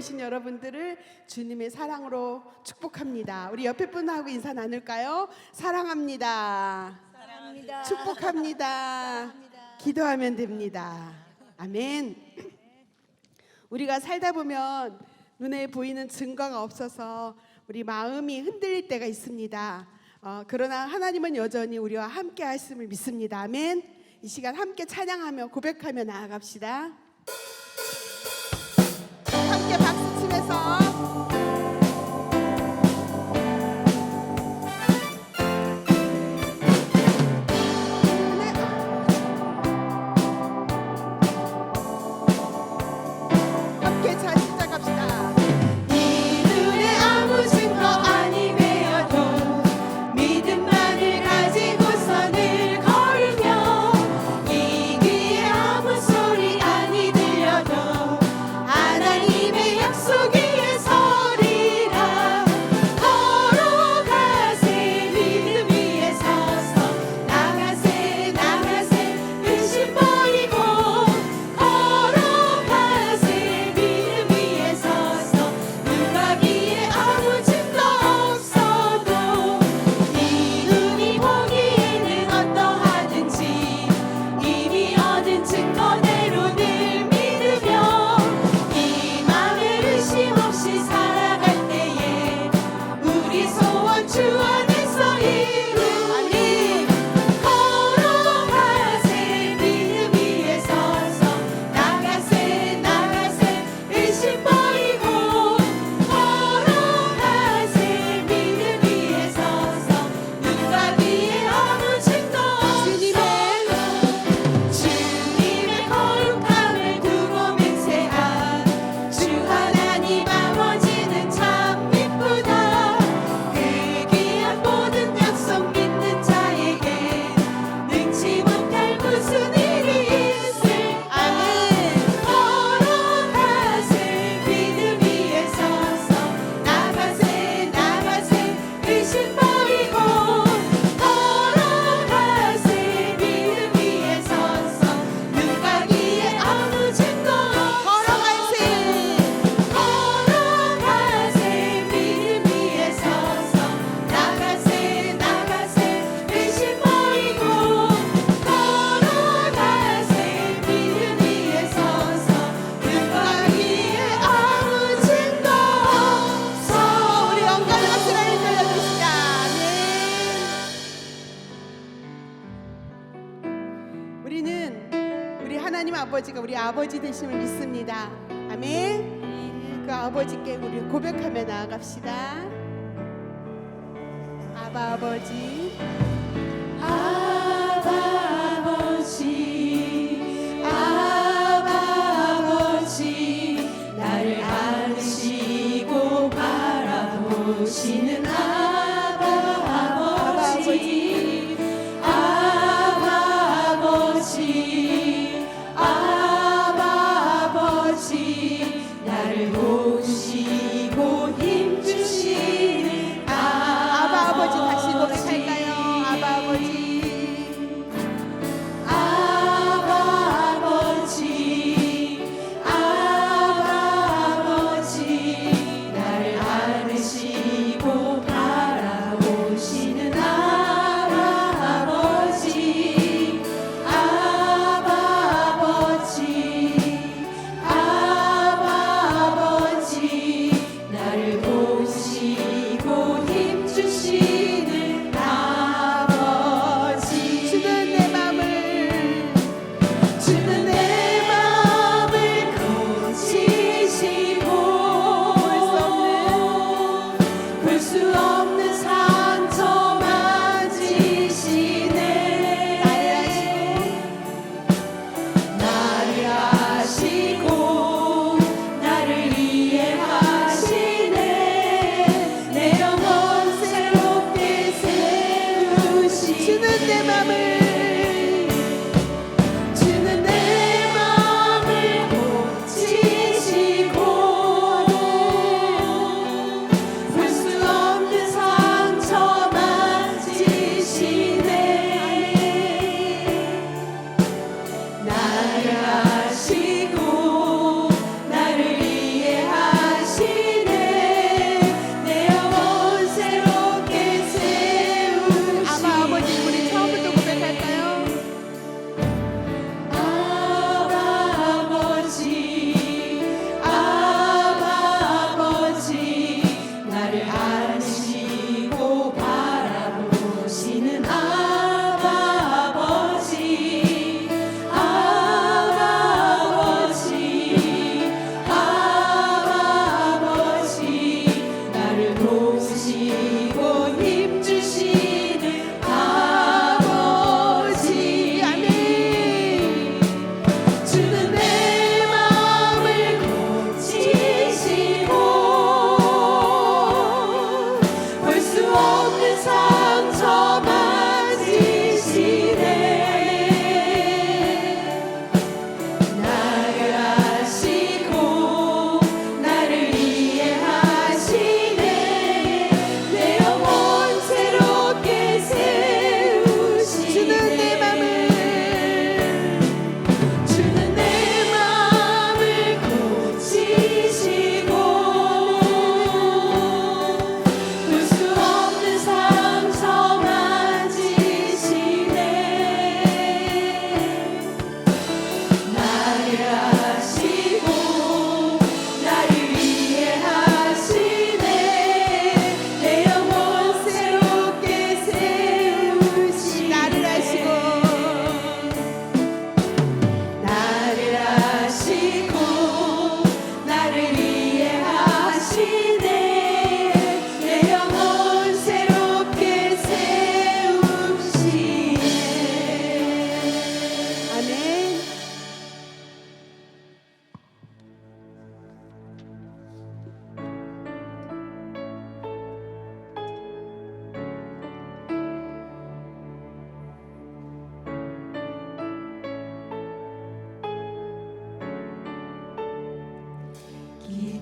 오신 여러분들을 주님의 사랑으로 축복합니다. 우리 옆에 분하고 인사 나눌까요? 사랑합니다. 사랑합니다. 축복합니다. 사랑합니다. 기도하면 됩니다. 아멘. 우리가 살다 보면 눈에 보이는 증거가 없어서 우리 마음이 흔들릴 때가 있습니다. 그러나 하나님은 여전히 우리와 함께 하심을 믿습니다. 아멘. 이 시간 함께 찬양하며 고백하며 나아갑시다. 함께 박수 치면서 함께 잘 시작합시다. 이 눈에 아무 증거 아니매여도 믿음만을 가지고서 늘 걸으며 이 귀에 아무 소리 아니 들려도 하나님의 약속 위에 서리라. 걸어가세 믿음 위에 서서 나가세 나가세 의심 버리고 걸어가세 믿음 위에 서서 누가기에 아무 증거 없어도 이 눈이 보기에는 어떠하든지 이미 얻은 증거대로 늘 믿으며 이 맘에 의심 없이 살아갈 때에 우리 소원 주 안에서 이루리. 걸어가세 믿음 위에 서서 나가세 나가세 의심 버리고 걸어가세 믿음 위에 서서 누가 위에 아무 증거 주님의 거룩함을 두고 맹세한 주 하나님 아버지는 참 미쁘다. 그 귀한 모든 약속 믿는 자에게 능치 못할 무슨 일이 있을. 아멘. 걸어가세 믿음 위에 서서 나가세 나가세 의심 버리고 걸어가세 믿음 위에 서서 누가기에 아무 증거 걸어가세 믿음 위에 서서 나가세 나가세 의심 버리고 걸어가세 믿음 위에 서서 누가기에 아무 증거 없어. 우리 영광의 박수를 들려주시다. 아멘. 우리는 우리 하나님 아버지가 우리 아버지 되심을 믿습니다. 아멘. 그 아버지께 우리 고백하며 나아갑시다. 아바 아버지, 아바 아버지 아바 아버지 나를 안으시고 바라보시는 아바 아버지 아바 아버지 아바 아버지 나를 보시고 힘주시는 아바 아버지 다시 고백할까요? 아바 아버지, 아바 아버지 아바 아버지 나를 안으시고 바라보시는 아바 아버지 아바 아버지 아바 아버지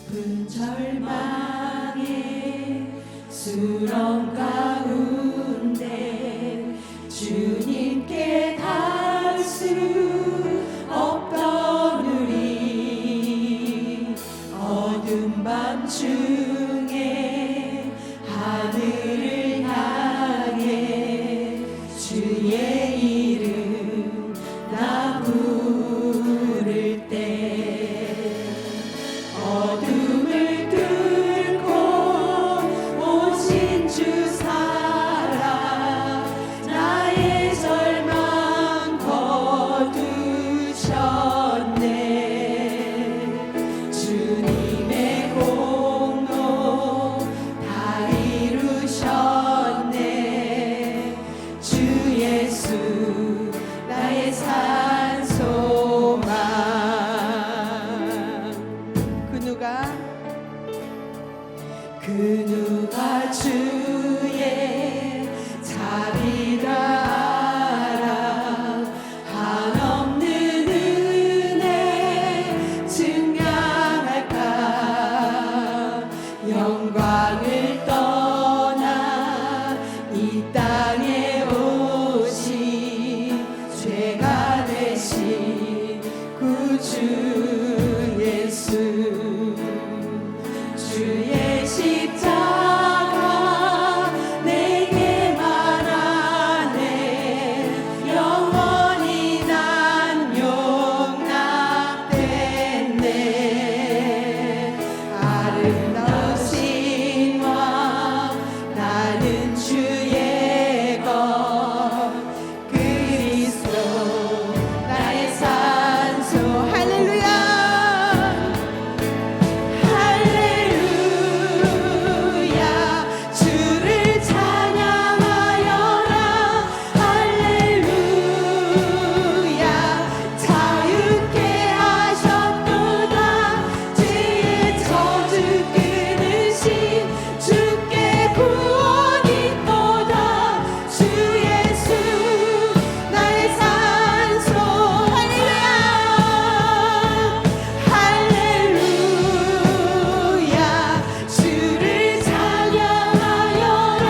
깊은 절망에 수렁 가운데 주님께 닿을 수 없던 우리 어두운 밤중에 하늘을 향해 주의 이름 나 부를 때 어둠을 뚫고 오신 주 사랑 나의 절망 거두셨네 주님의 공로 다 이루셨네 주 예수 나의 산소망 그 누가 주의 자비를 알아 한없는 은혜 증량할까 영광을 떠나 이 땅에 오신 죄가 되신 구주 예수 주의 십자가 내게 말하네 영원히 난 용납됐네 아름다우신 왕 나는 주의 것 그리스도 나의 산소 할렐루야 주를 찬양하여라 할렐루야 자유케 하셨도다 죄의 저주 끊으신 주께 구원 있도다 주 예수 나의 산소 할렐루야 주를 찬양하여라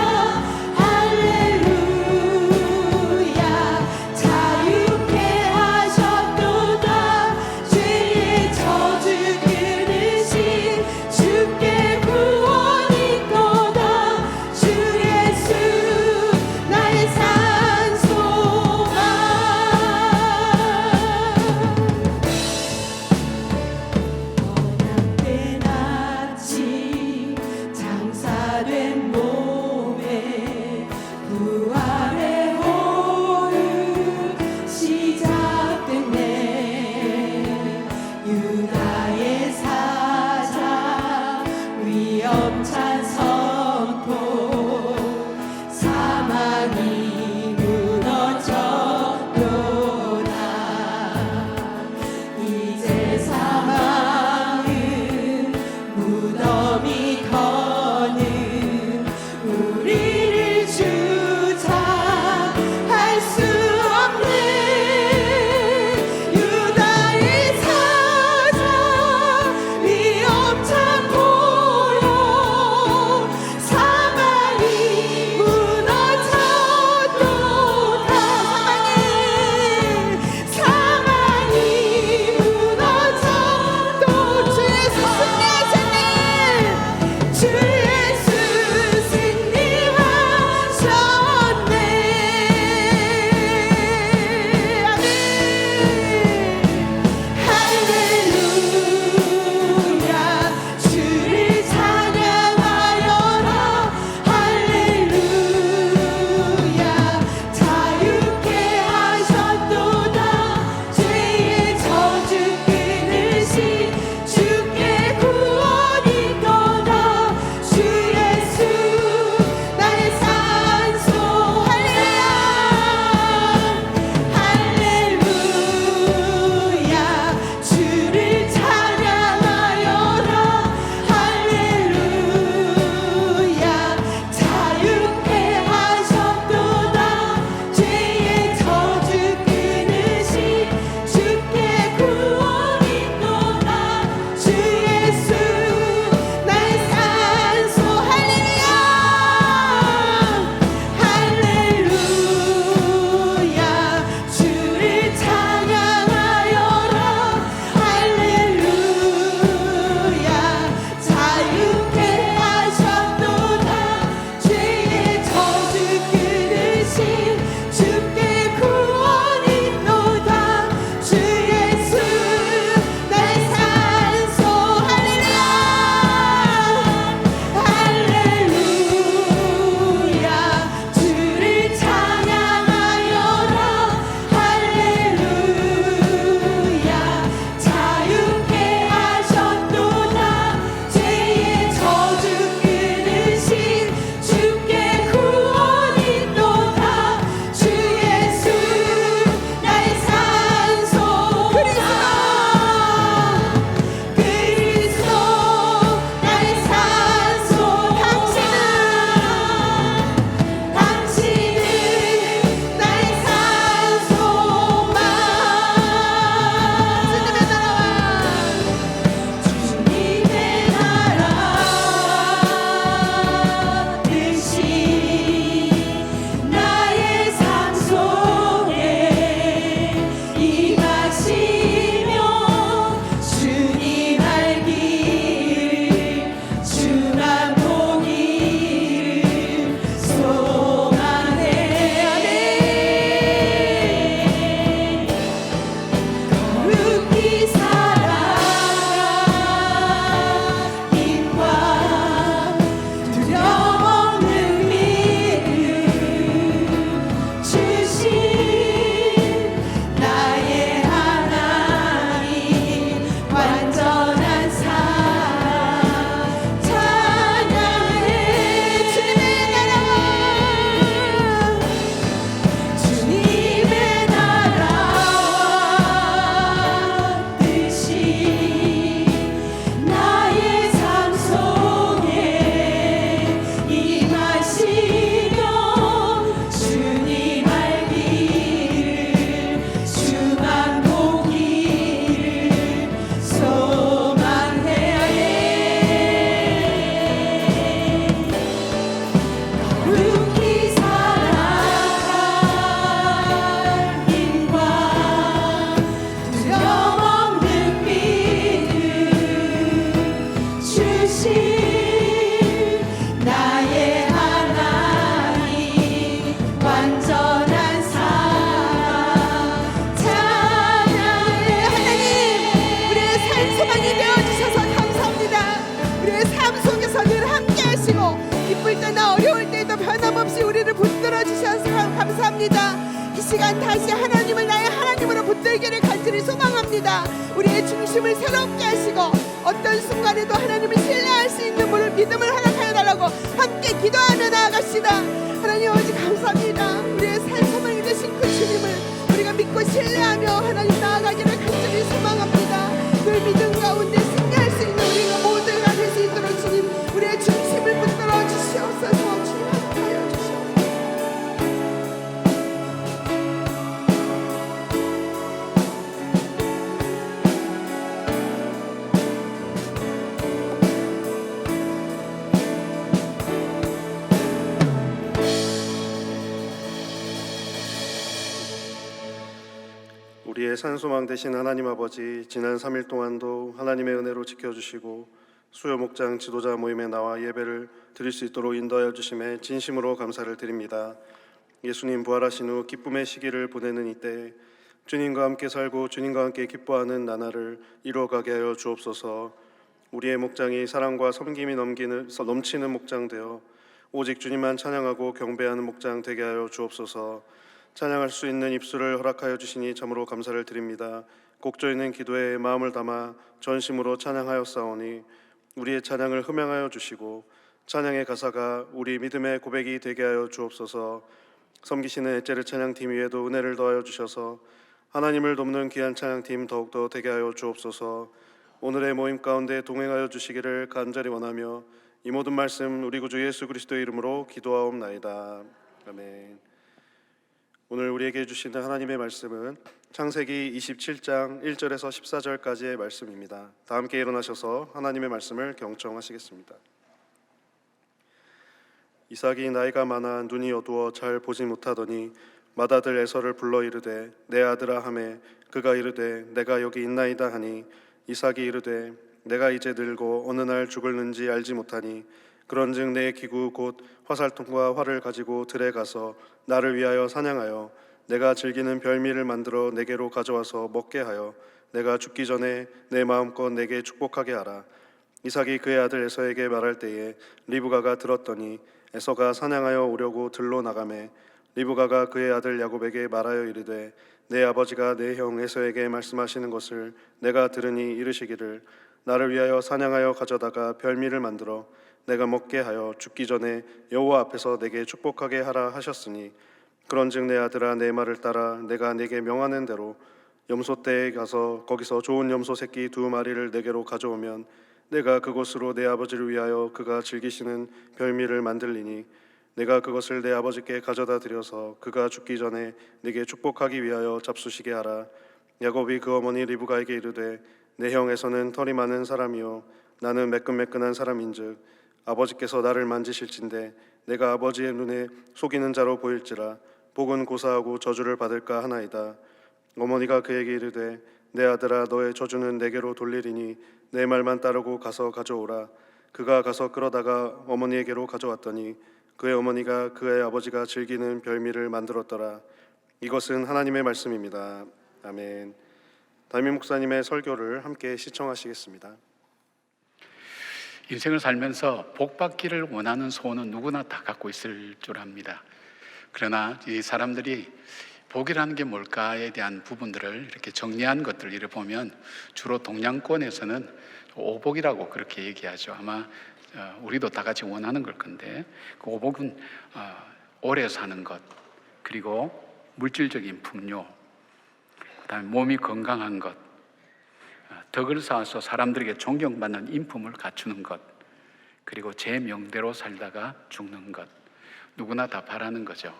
할렐루야 자유케 하셨도다 죄의 저주 끊으신 주께 구원 있도다 주 예수 나의 산소망 언약된 아침 장사된 몸에 부활의 호흡 시작됐네 유다의 사자 위험찬 선포 사망이 무너졌도다 이제 사망은 무덤이 더는 우리를 주장할 수 없는 유다의 사자 위험찬 보혈 시간 다시 하나님을 나의 하나님으로 붙들기를 간절히 소망합니다. 우리의 중심을 새롭게 하시고 어떤 순간에도 하나님을 신뢰할 수 있는 믿음을 허락하여 달라고 함께 기도하며 나아갑시다. 하나님 아버지 감사합니다. 우리의 살 소망이 되신 그 주님을 우리가 믿고 신뢰하며 하나님 나아가기를 간절히 소망합니다. 늘 믿음 가운데 승리할 수 있는 우리가 모두가 될 수 있도록 주님 우리의 중심을 붙들어 주시옵소서. 주님 함께하여 주시옵소서. 우리의 산소망 되신 하나님 아버지, 지난 3일 동안도 하나님의 은혜로 지켜주시고 수요 목장 지도자 모임에 나와 예배를 드릴 수 있도록 인도하여 주심에 진심으로 감사를 드립니다. 예수님 부활하신 후 기쁨의 시기를 보내는 이때 주님과 함께 살고 주님과 함께 기뻐하는 나날을 이루어가게 하여 주옵소서. 우리의 목장이 사랑과 섬김이 넘치는 목장 되어 오직 주님만 찬양하고 경배하는 목장 되게 하여 주옵소서. 찬양할 수 있는 입술을 허락하여 주시니 참으로 감사를 드립니다. 곡조 있는 기도에 마음을 담아 전심으로 찬양하였사오니 우리의 찬양을 흠양하여 주시고 찬양의 가사가 우리 믿음의 고백이 되게 하여 주옵소서. 섬기시는 에제르 찬양팀 위에도 은혜를 더하여 주셔서 하나님을 돕는 귀한 찬양팀 더욱더 되게 하여 주옵소서. 오늘의 모임 가운데 동행하여 주시기를 간절히 원하며 이 모든 말씀 우리 구주 예수 그리스도의 이름으로 기도하옵나이다. 아멘. 오늘 우리에게 주시는 하나님의 말씀은 창세기 27장 1절에서 14절까지의 말씀입니다. 다 함께 일어나셔서 하나님의 말씀을 경청하시겠습니다. 이삭이 나이가 많아 눈이 어두워 잘 보지 못하더니 맏아들 에서를 불러 이르되 내 아들아 하매 그가 이르되 내가 여기 있나이다 하니 이삭이 이르되 내가 이제 늙고 어느 날 죽을는지 알지 못하니 그런즉 내 기구 곧 화살통과 활을 가지고 들에 가서 나를 위하여 사냥하여 내가 즐기는 별미를 만들어 내게로 가져와서 먹게 하여 내가 죽기 전에 내 마음껏 내게 축복하게 하라. 이삭이 그의 아들 에서에게 말할 때에 리브가가 들었더니 에서가 사냥하여 오려고 들로 나가매 리브가가 그의 아들 야곱에게 말하여 이르되 내 아버지가 내 형 에서에게 말씀하시는 것을 내가 들으니 이르시기를 나를 위하여 사냥하여 가져다가 별미를 만들어 내가 먹게 하여 죽기 전에 여호와 앞에서 내게 축복하게 하라 하셨으니 그런즉 내 아들아 내 말을 따라 내가 네게 명하는 대로 염소떼에 가서 거기서 좋은 염소 새끼 2마리를 내게로 가져오면 내가 그곳으로 내 아버지를 위하여 그가 즐기시는 별미를 만들리니 내가 그것을 내 아버지께 가져다 드려서 그가 죽기 전에 네게 축복하기 위하여 잡수시게 하라. 야곱이 그 어머니 리브가에게 이르되 내 형에서는 털이 많은 사람이요 나는 매끈매끈한 사람인즉 아버지께서 나를 만지실진데 내가 아버지의 눈에 속이는 자로 보일지라 복은 고사하고 저주를 받을까 하나이다. 어머니가 그에게 이르되 내 아들아 너의 저주는 내게로 돌리리니 내 말만 따르고 가서 가져오라. 그가 가서 끌어다가 어머니에게로 가져왔더니 그의 어머니가 그의 아버지가 즐기는 별미를 만들었더라. 이것은 하나님의 말씀입니다. 아멘. 담임 목사님의 설교를 함께 시청하시겠습니다. 인생을 살면서 복 받기를 원하는 소원은 누구나 다 갖고 있을 줄 압니다. 그러나 이 사람들이 복이라는 게 뭘까에 대한 부분들을 이렇게 정리한 것들을 이렇게 보면 주로 동양권에서는 오복이라고 그렇게 얘기하죠. 아마 우리도 다 같이 원하는 걸 건데 그 오복은 오래 사는 것, 그리고 물질적인 풍요, 그다음에 몸이 건강한 것, 덕을 쌓아서 사람들에게 존경받는 인품을 갖추는 것, 그리고 제 명대로 살다가 죽는 것, 누구나 다 바라는 거죠.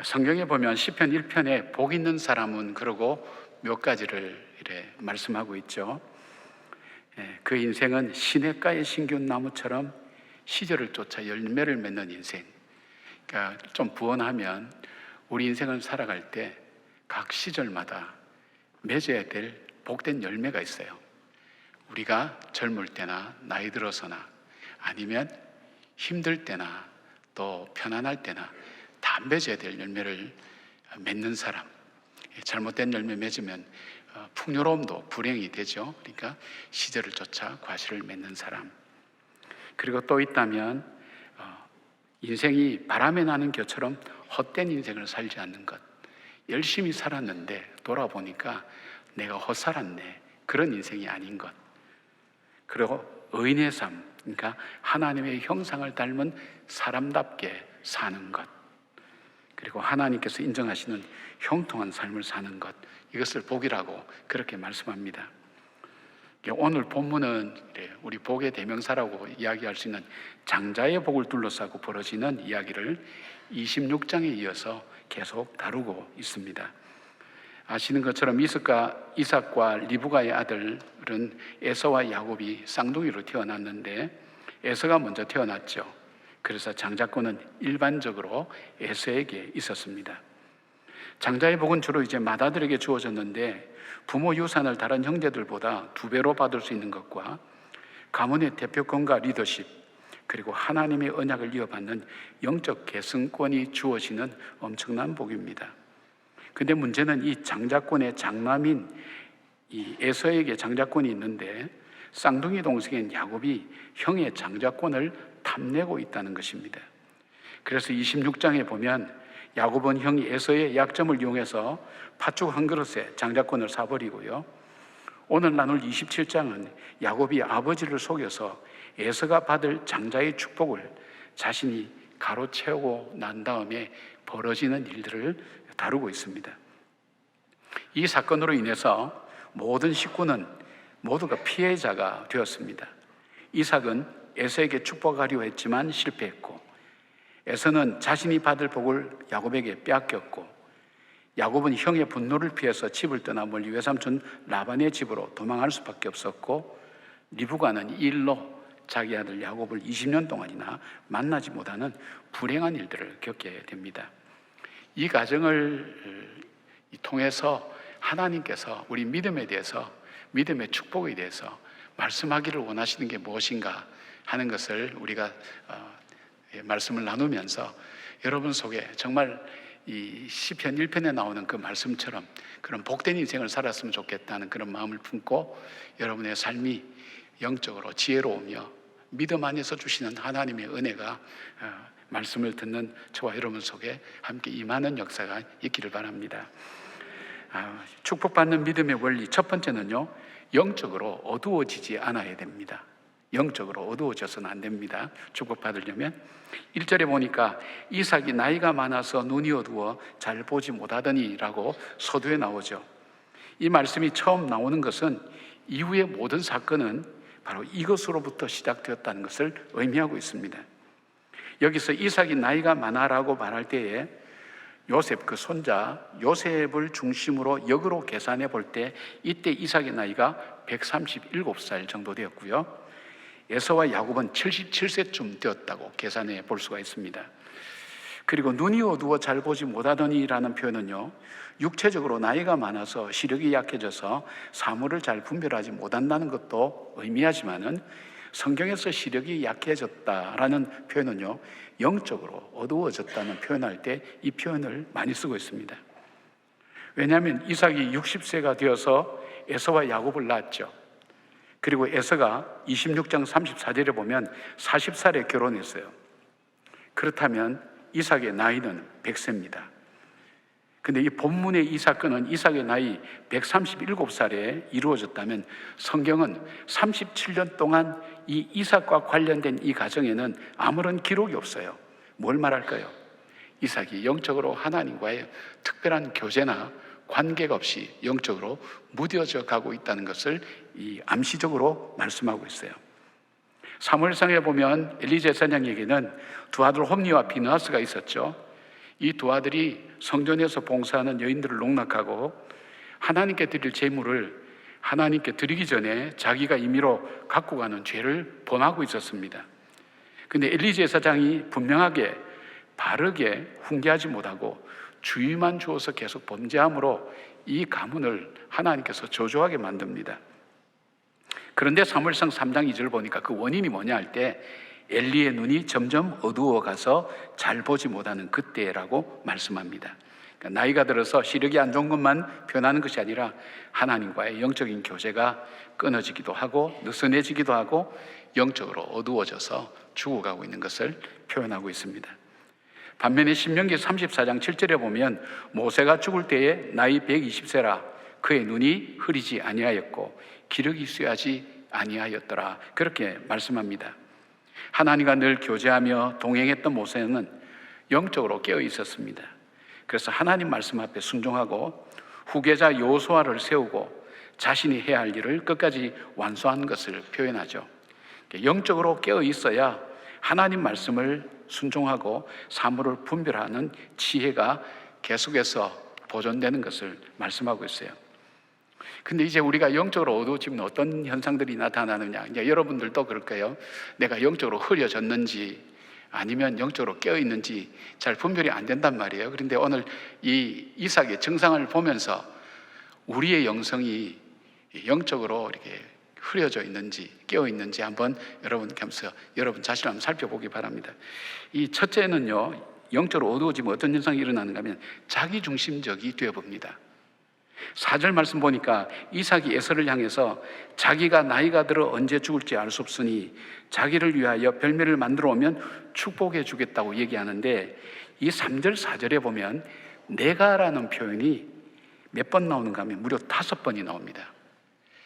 성경에 보면 시편 1편에 복 있는 사람은 그러고 몇 가지를 이렇게 말씀하고 있죠. 그 인생은 시냇가의 신균 나무처럼 시절을 쫓아 열매를 맺는 인생. 그러니까 좀 부언하면 우리 인생을 살아갈 때 각 시절마다 맺어야 될 복된 열매가 있어요. 우리가 젊을 때나 나이 들어서나 아니면 힘들 때나 또 편안할 때나 다 맺어야 될 열매를 맺는 사람. 잘못된 열매 맺으면 풍요로움도 불행이 되죠. 그러니까 시절을 쫓아 과실을 맺는 사람. 그리고 또 있다면 인생이 바람에 나는 겨처럼 헛된 인생을 살지 않는 것. 열심히 살았는데 돌아보니까 내가 헛살았네, 그런 인생이 아닌 것. 그리고 의인의 삶, 그러니까 하나님의 형상을 닮은 사람답게 사는 것, 그리고 하나님께서 인정하시는 형통한 삶을 사는 것, 이것을 복이라고 그렇게 말씀합니다. 오늘 본문은 우리 복의 대명사라고 이야기할 수 있는 장자의 복을 둘러싸고 벌어지는 이야기를 26장에 이어서 계속 다루고 있습니다. 아시는 것처럼 이삭과 리브가의 아들은 에서와 야곱이 쌍둥이로 태어났는데 에서가 먼저 태어났죠. 그래서 장자권은 일반적으로 에서에게 있었습니다. 장자의 복은 주로 이제 맏아들에게 주어졌는데 부모 유산을 다른 형제들보다 2배로 받을 수 있는 것과 가문의 대표권과 리더십, 그리고 하나님의 언약을 이어받는 영적 계승권이 주어지는 엄청난 복입니다. 근데 문제는 이 장자권의 장남인 이 에서에게 장자권이 있는데 쌍둥이 동생인 야곱이 형의 장자권을 탐내고 있다는 것입니다. 그래서 26장에 보면 야곱은 형이 에서의 약점을 이용해서 팥죽 한 그릇에 장자권을 사버리고요. 오늘 나눌 27장은 야곱이 아버지를 속여서 에서가 받을 장자의 축복을 자신이 가로채우고 난 다음에 벌어지는 일들을 다루고 있습니다. 이 사건으로 인해서 모든 식구는 모두가 피해자가 되었습니다. 이삭은 에서에게 축복하려 했지만 실패했고, 에서는 자신이 받을 복을 야곱에게 빼앗겼고, 야곱은 형의 분노를 피해서 집을 떠나 멀리 외삼촌 라반의 집으로 도망할 수밖에 없었고, 리브가는 이 일로 자기 아들 야곱을 20년 동안이나 만나지 못하는 불행한 일들을 겪게 됩니다. 이 과정을 통해서 하나님께서 우리 믿음에 대해서, 믿음의 축복에 대해서 말씀하기를 원하시는 게 무엇인가 하는 것을 우리가 말씀을 나누면서 여러분 속에 정말 이 시편 1편에 나오는 그 말씀처럼 그런 복된 인생을 살았으면 좋겠다는 그런 마음을 품고 여러분의 삶이 영적으로 지혜로우며 믿음 안에서 주시는 하나님의 은혜가 말씀을 듣는 저와 여러분 속에 함께 임하는 역사가 있기를 바랍니다. 축복받는 믿음의 원리 첫 번째는요, 영적으로 어두워지지 않아야 됩니다. 영적으로 어두워져서는 안 됩니다. 축복받으려면 1절에 보니까 이삭이 나이가 많아서 눈이 어두워 잘 보지 못하더니 라고 서두에 나오죠. 이 말씀이 처음 나오는 것은 이후의 모든 사건은 바로 이것으로부터 시작되었다는 것을 의미하고 있습니다. 여기서 이삭이 나이가 많아라고 말할 때에 요셉 그 손자 요셉을 중심으로 역으로 계산해 볼 때 이때 이삭의 나이가 137살 정도 되었고요. 에서와 야곱은 77세쯤 되었다고 계산해 볼 수가 있습니다. 그리고 눈이 어두워 잘 보지 못하더니라는 표현은요, 육체적으로 나이가 많아서 시력이 약해져서 사물을 잘 분별하지 못한다는 것도 의미하지만은 성경에서 시력이 약해졌다라는 표현은요, 영적으로 어두워졌다는 표현할 때 이 표현을 많이 쓰고 있습니다. 왜냐하면 이삭이 60세가 되어서 에서와 야곱을 낳았죠. 그리고 에서가 26장 34절에 보면 40살에 결혼했어요. 그렇다면 이삭의 나이는 100세입니다. 근데 이 본문의 이 사건은 이삭의 나이 137살에 이루어졌다면 성경은 37년 동안 이 이삭과 관련된 이 가정에는 아무런 기록이 없어요. 뭘 말할까요? 이삭이 영적으로 하나님과의 특별한 교제나 관계가 없이 영적으로 무뎌져 가고 있다는 것을 이 암시적으로 말씀하고 있어요. 사무엘상에 보면 엘리 제사장에게는 두 아들 홈니와 비느하스가 있었죠. 이 두 아들이 성전에서 봉사하는 여인들을 농락하고 하나님께 드릴 제물을 하나님께 드리기 전에 자기가 임의로 갖고 가는 죄를 범하고 있었습니다. 근데 엘리 제사장이 분명하게 바르게 훈계하지 못하고 주의만 주어서 계속 범죄함으로 이 가문을 하나님께서 저주하게 만듭니다. 그런데 사무엘상 3장 2절 보니까 그 원인이 뭐냐 할 때 엘리의 눈이 점점 어두워가서 잘 보지 못하는 그때라고 말씀합니다. 그러니까 나이가 들어서 시력이 안 좋은 것만 표현하는 것이 아니라 하나님과의 영적인 교제가 끊어지기도 하고 느슨해지기도 하고 영적으로 어두워져서 죽어가고 있는 것을 표현하고 있습니다. 반면에 신명기 34장 7절에 보면 모세가 죽을 때에 나이 120세라 그의 눈이 흐리지 아니하였고 기력이 쇠하지 아니하였더라. 그렇게 말씀합니다. 하나님과 늘 교제하며 동행했던 모세는 영적으로 깨어 있었습니다. 그래서 하나님 말씀 앞에 순종하고 후계자 여호수아를 세우고 자신이 해야 할 일을 끝까지 완수한 것을 표현하죠. 영적으로 깨어 있어야 하나님 말씀을 순종하고 사물을 분별하는 지혜가 계속해서 보존되는 것을 말씀하고 있어요. 근데 이제 우리가 영적으로 어두워지면 어떤 현상들이 나타나느냐, 이제 여러분들도 그럴 거예요. 내가 영적으로 흐려졌는지 아니면 영적으로 깨어 있는지 잘 분별이 안 된단 말이에요. 그런데 오늘 이 이삭의 증상을 보면서 우리의 영성이 영적으로 이렇게 흐려져 있는지 깨어 있는지 한번 여러분께 하면서 여러분 자신을 한번 살펴보기 바랍니다. 이 첫째는요, 영적으로 어두워지면 어떤 현상이 일어나는가 하면 자기중심적이 되어봅니다. 4절 말씀 보니까 이삭이 에서를 향해서 자기가 나이가 들어 언제 죽을지 알 수 없으니 자기를 위하여 별매를 만들어 오면 축복해 주겠다고 얘기하는데, 이 3절 4절에 보면 내가라는 표현이 몇 번 나오는가 하면 무려 5번이 나옵니다.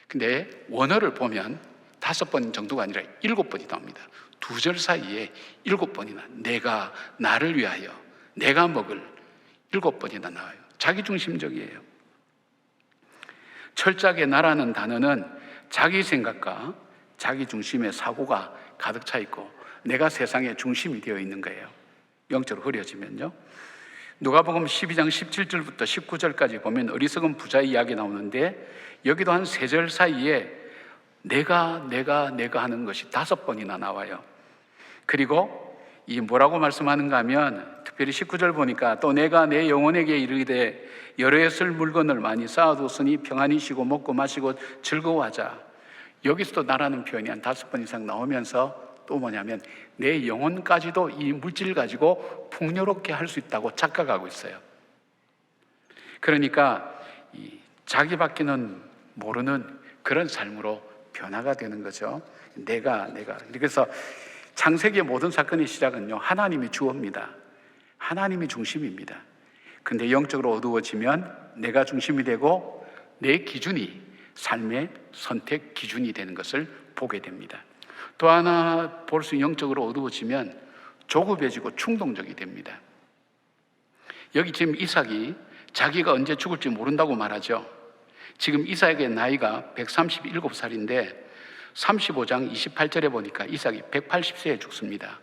근데 원어를 보면 5번 정도가 아니라 7번이 나옵니다. 2절 사이에 7번이나 내가, 나를 위하여, 내가 먹을 7번이나 나와요. 자기중심적이에요. 철저하게 나라는 단어는 자기 생각과 자기 중심의 사고가 가득 차 있고 내가 세상의 중심이 되어 있는 거예요. 영적으로 흐려지면요. 누가복음 12장 17절부터 19절까지 보면 어리석은 부자의 이야기 나오는데, 여기도 한 3절 사이에 내가 하는 것이 5번이나 나와요. 그리고 이 뭐라고 말씀하는가 하면, 특별히 19절 보니까 또 내가 내 영혼에게 이르되 여러 해 쓸 물건을 많이 쌓아두었으니 평안히 쉬고 먹고 마시고 즐거워하자. 여기서도 나라는 표현이 한 5번 이상 나오면서 또 뭐냐면 내 영혼까지도 이 물질 가지고 풍요롭게 할 수 있다고 착각하고 있어요. 그러니까 이 자기밖에는 모르는 그런 삶으로 변화가 되는 거죠. 내가. 그래서 창세기의 모든 사건의 시작은요, 하나님이 주어입니다. 하나님이 중심입니다. 근데 영적으로 어두워지면 내가 중심이 되고 내 기준이 삶의 선택 기준이 되는 것을 보게 됩니다. 또 하나 볼 수 영적으로 어두워지면 조급해지고 충동적이 됩니다. 여기 지금 이삭이 자기가 언제 죽을지 모른다고 말하죠. 지금 이삭의 나이가 137살인데 35장 28절에 보니까 이삭이 180세에 죽습니다.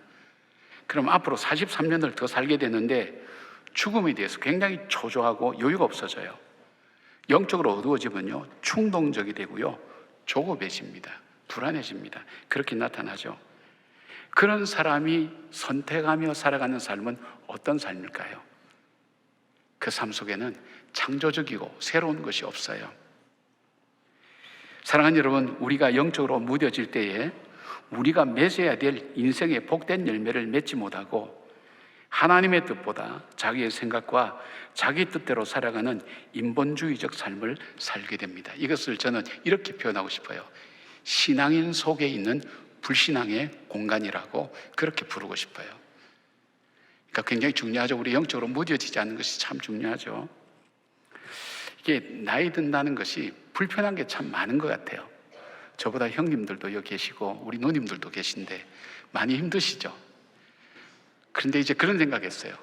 그럼 앞으로 43년을 더 살게 되는데 죽음에 대해서 굉장히 초조하고 여유가 없어져요. 영적으로 어두워지면요, 충동적이 되고요, 조급해집니다. 불안해집니다. 그렇게 나타나죠. 그런 사람이 선택하며 살아가는 삶은 어떤 삶일까요? 그 삶 속에는 창조적이고 새로운 것이 없어요. 사랑하는 여러분, 우리가 영적으로 무뎌질 때에 우리가 맺어야 될 인생의 복된 열매를 맺지 못하고 하나님의 뜻보다 자기의 생각과 자기 뜻대로 살아가는 인본주의적 삶을 살게 됩니다. 이것을 저는 이렇게 표현하고 싶어요. 신앙인 속에 있는 불신앙의 공간이라고 그렇게 부르고 싶어요. 그러니까 굉장히 중요하죠. 우리 영적으로 무뎌지지 않는 것이 참 중요하죠. 이게 나이 든다는 것이 불편한 게 참 많은 것 같아요. 저보다 형님들도 여기 계시고 우리 누님들도 계신데 많이 힘드시죠. 그런데 이제 그런 생각했어요.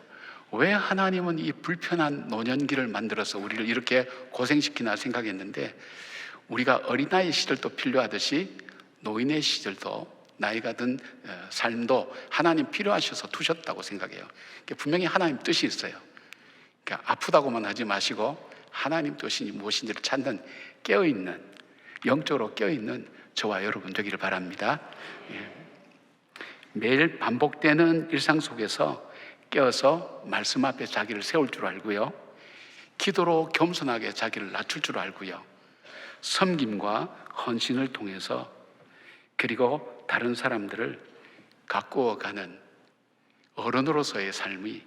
왜 하나님은 이 불편한 노년기를 만들어서 우리를 이렇게 고생시키나 생각했는데, 우리가 어린아이 시절도 필요하듯이 노인의 시절도, 나이가 든 삶도 하나님 필요하셔서 두셨다고 생각해요. 분명히 하나님 뜻이 있어요. 그러니까 아프다고만 하지 마시고 하나님 뜻이 무엇인지를 찾는 깨어있는, 영적으로 깨어있는 저와 여러분 되기를 바랍니다. 매일 반복되는 일상 속에서 깨어서 말씀 앞에 자기를 세울 줄 알고요, 기도로 겸손하게 자기를 낮출 줄 알고요, 섬김과 헌신을 통해서 그리고 다른 사람들을 가꾸어가는 어른으로서의 삶이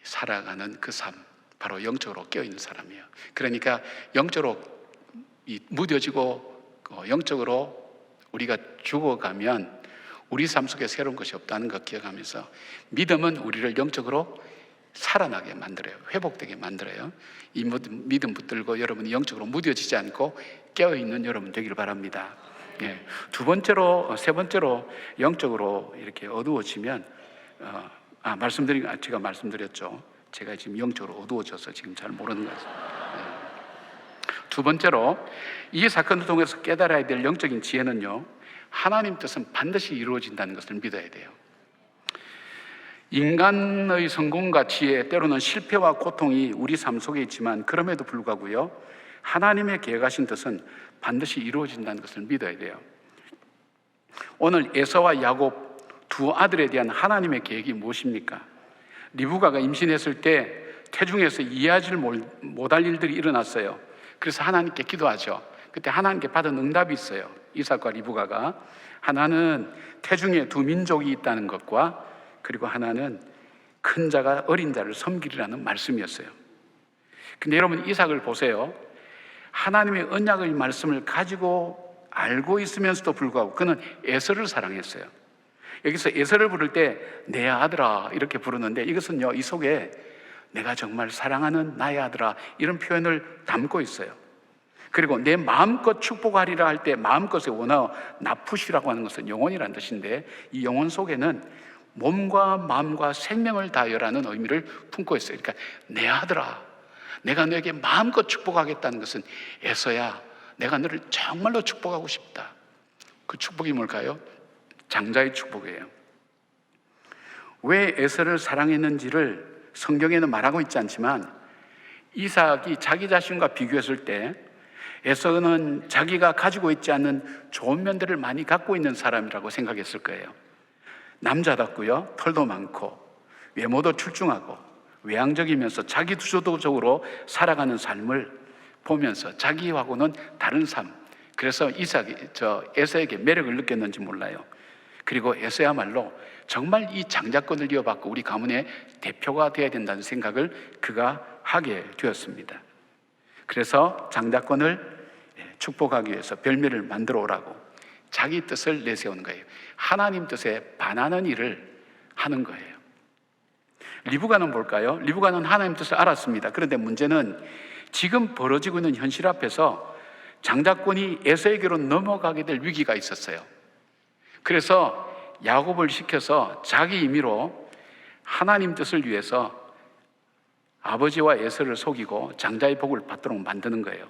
살아가는 그 삶, 바로 영적으로 깨어있는 사람이에요. 그러니까 영적으로 무뎌지고 영적으로 우리가 죽어가면 우리 삶 속에 새로운 것이 없다는 것 기억하면서, 믿음은 우리를 영적으로 살아나게 만들어요. 회복되게 만들어요. 이 믿음 붙들고 여러분이 영적으로 무뎌지지 않고 깨어있는 여러분 되기를 바랍니다. 예. 세 번째로 영적으로 이렇게 어두워지면 제가 말씀드렸죠. 제가 지금 영적으로 어두워져서 지금 잘 모르는 거예요. 두 번째로 이 사건을 통해서 깨달아야 될 영적인 지혜는요, 하나님 뜻은 반드시 이루어진다는 것을 믿어야 돼요. 인간의 성공과 지혜, 때로는 실패와 고통이 우리 삶 속에 있지만 그럼에도 불구하고요, 하나님의 계획하신 뜻은 반드시 이루어진다는 것을 믿어야 돼요. 오늘 에서와 야곱 두 아들에 대한 하나님의 계획이 무엇입니까? 리브가가 임신했을 때 태중에서 이해하지 못할 일들이 일어났어요. 그래서 하나님께 기도하죠. 그때 하나님께 받은 응답이 있어요. 이삭과 리브가가. 하나는 태중에 두 민족이 있다는 것과, 그리고 하나는 큰 자가 어린 자를 섬기리라는 말씀이었어요. 근데 여러분, 이삭을 보세요. 하나님의 언약의 말씀을 가지고 알고 있으면서도 불구하고 그는 에서를 사랑했어요. 여기서 에서를 부를 때 내 아들아 이렇게 부르는데, 이것은요, 이 속에 내가 정말 사랑하는 나의 아들아 이런 표현을 담고 있어요. 그리고 내 마음껏 축복하리라 할 때 마음껏의 원어 나푸시라고 하는 것은 영혼이라는 뜻인데, 이 영혼 속에는 몸과 마음과 생명을 다하여라는 의미를 품고 있어요. 그러니까 내 아들아, 내가 너에게 마음껏 축복하겠다는 것은 에서야, 내가 너를 정말로 축복하고 싶다. 그 축복이 뭘까요? 장자의 축복이에요. 왜 에서를 사랑했는지를 성경에는 말하고 있지 않지만, 이삭이 자기 자신과 비교했을 때 에서는 자기가 가지고 있지 않는 좋은 면들을 많이 갖고 있는 사람이라고 생각했을 거예요. 남자답고요, 털도 많고 외모도 출중하고 외향적이면서 자기주도적으로 살아가는 삶을 보면서 자기하고는 다른 삶, 그래서 에서에게 매력을 느꼈는지 몰라요. 그리고 에서야말로 정말 이 장자권을 이어받고 우리 가문의 대표가 되어야 된다는 생각을 그가 하게 되었습니다. 그래서 장자권을 축복하기 위해서 별미를 만들어 오라고 자기 뜻을 내세우는 거예요. 하나님 뜻에 반하는 일을 하는 거예요. 리브가는 뭘까요? 리브가는 하나님 뜻을 알았습니다. 그런데 문제는 지금 벌어지고 있는 현실 앞에서 장자권이 에서에게로 넘어가게 될 위기가 있었어요. 그래서 야곱을 시켜서 자기 임의로 하나님 뜻을 위해서 아버지와 에서를 속이고 장자의 복을 받도록 만드는 거예요.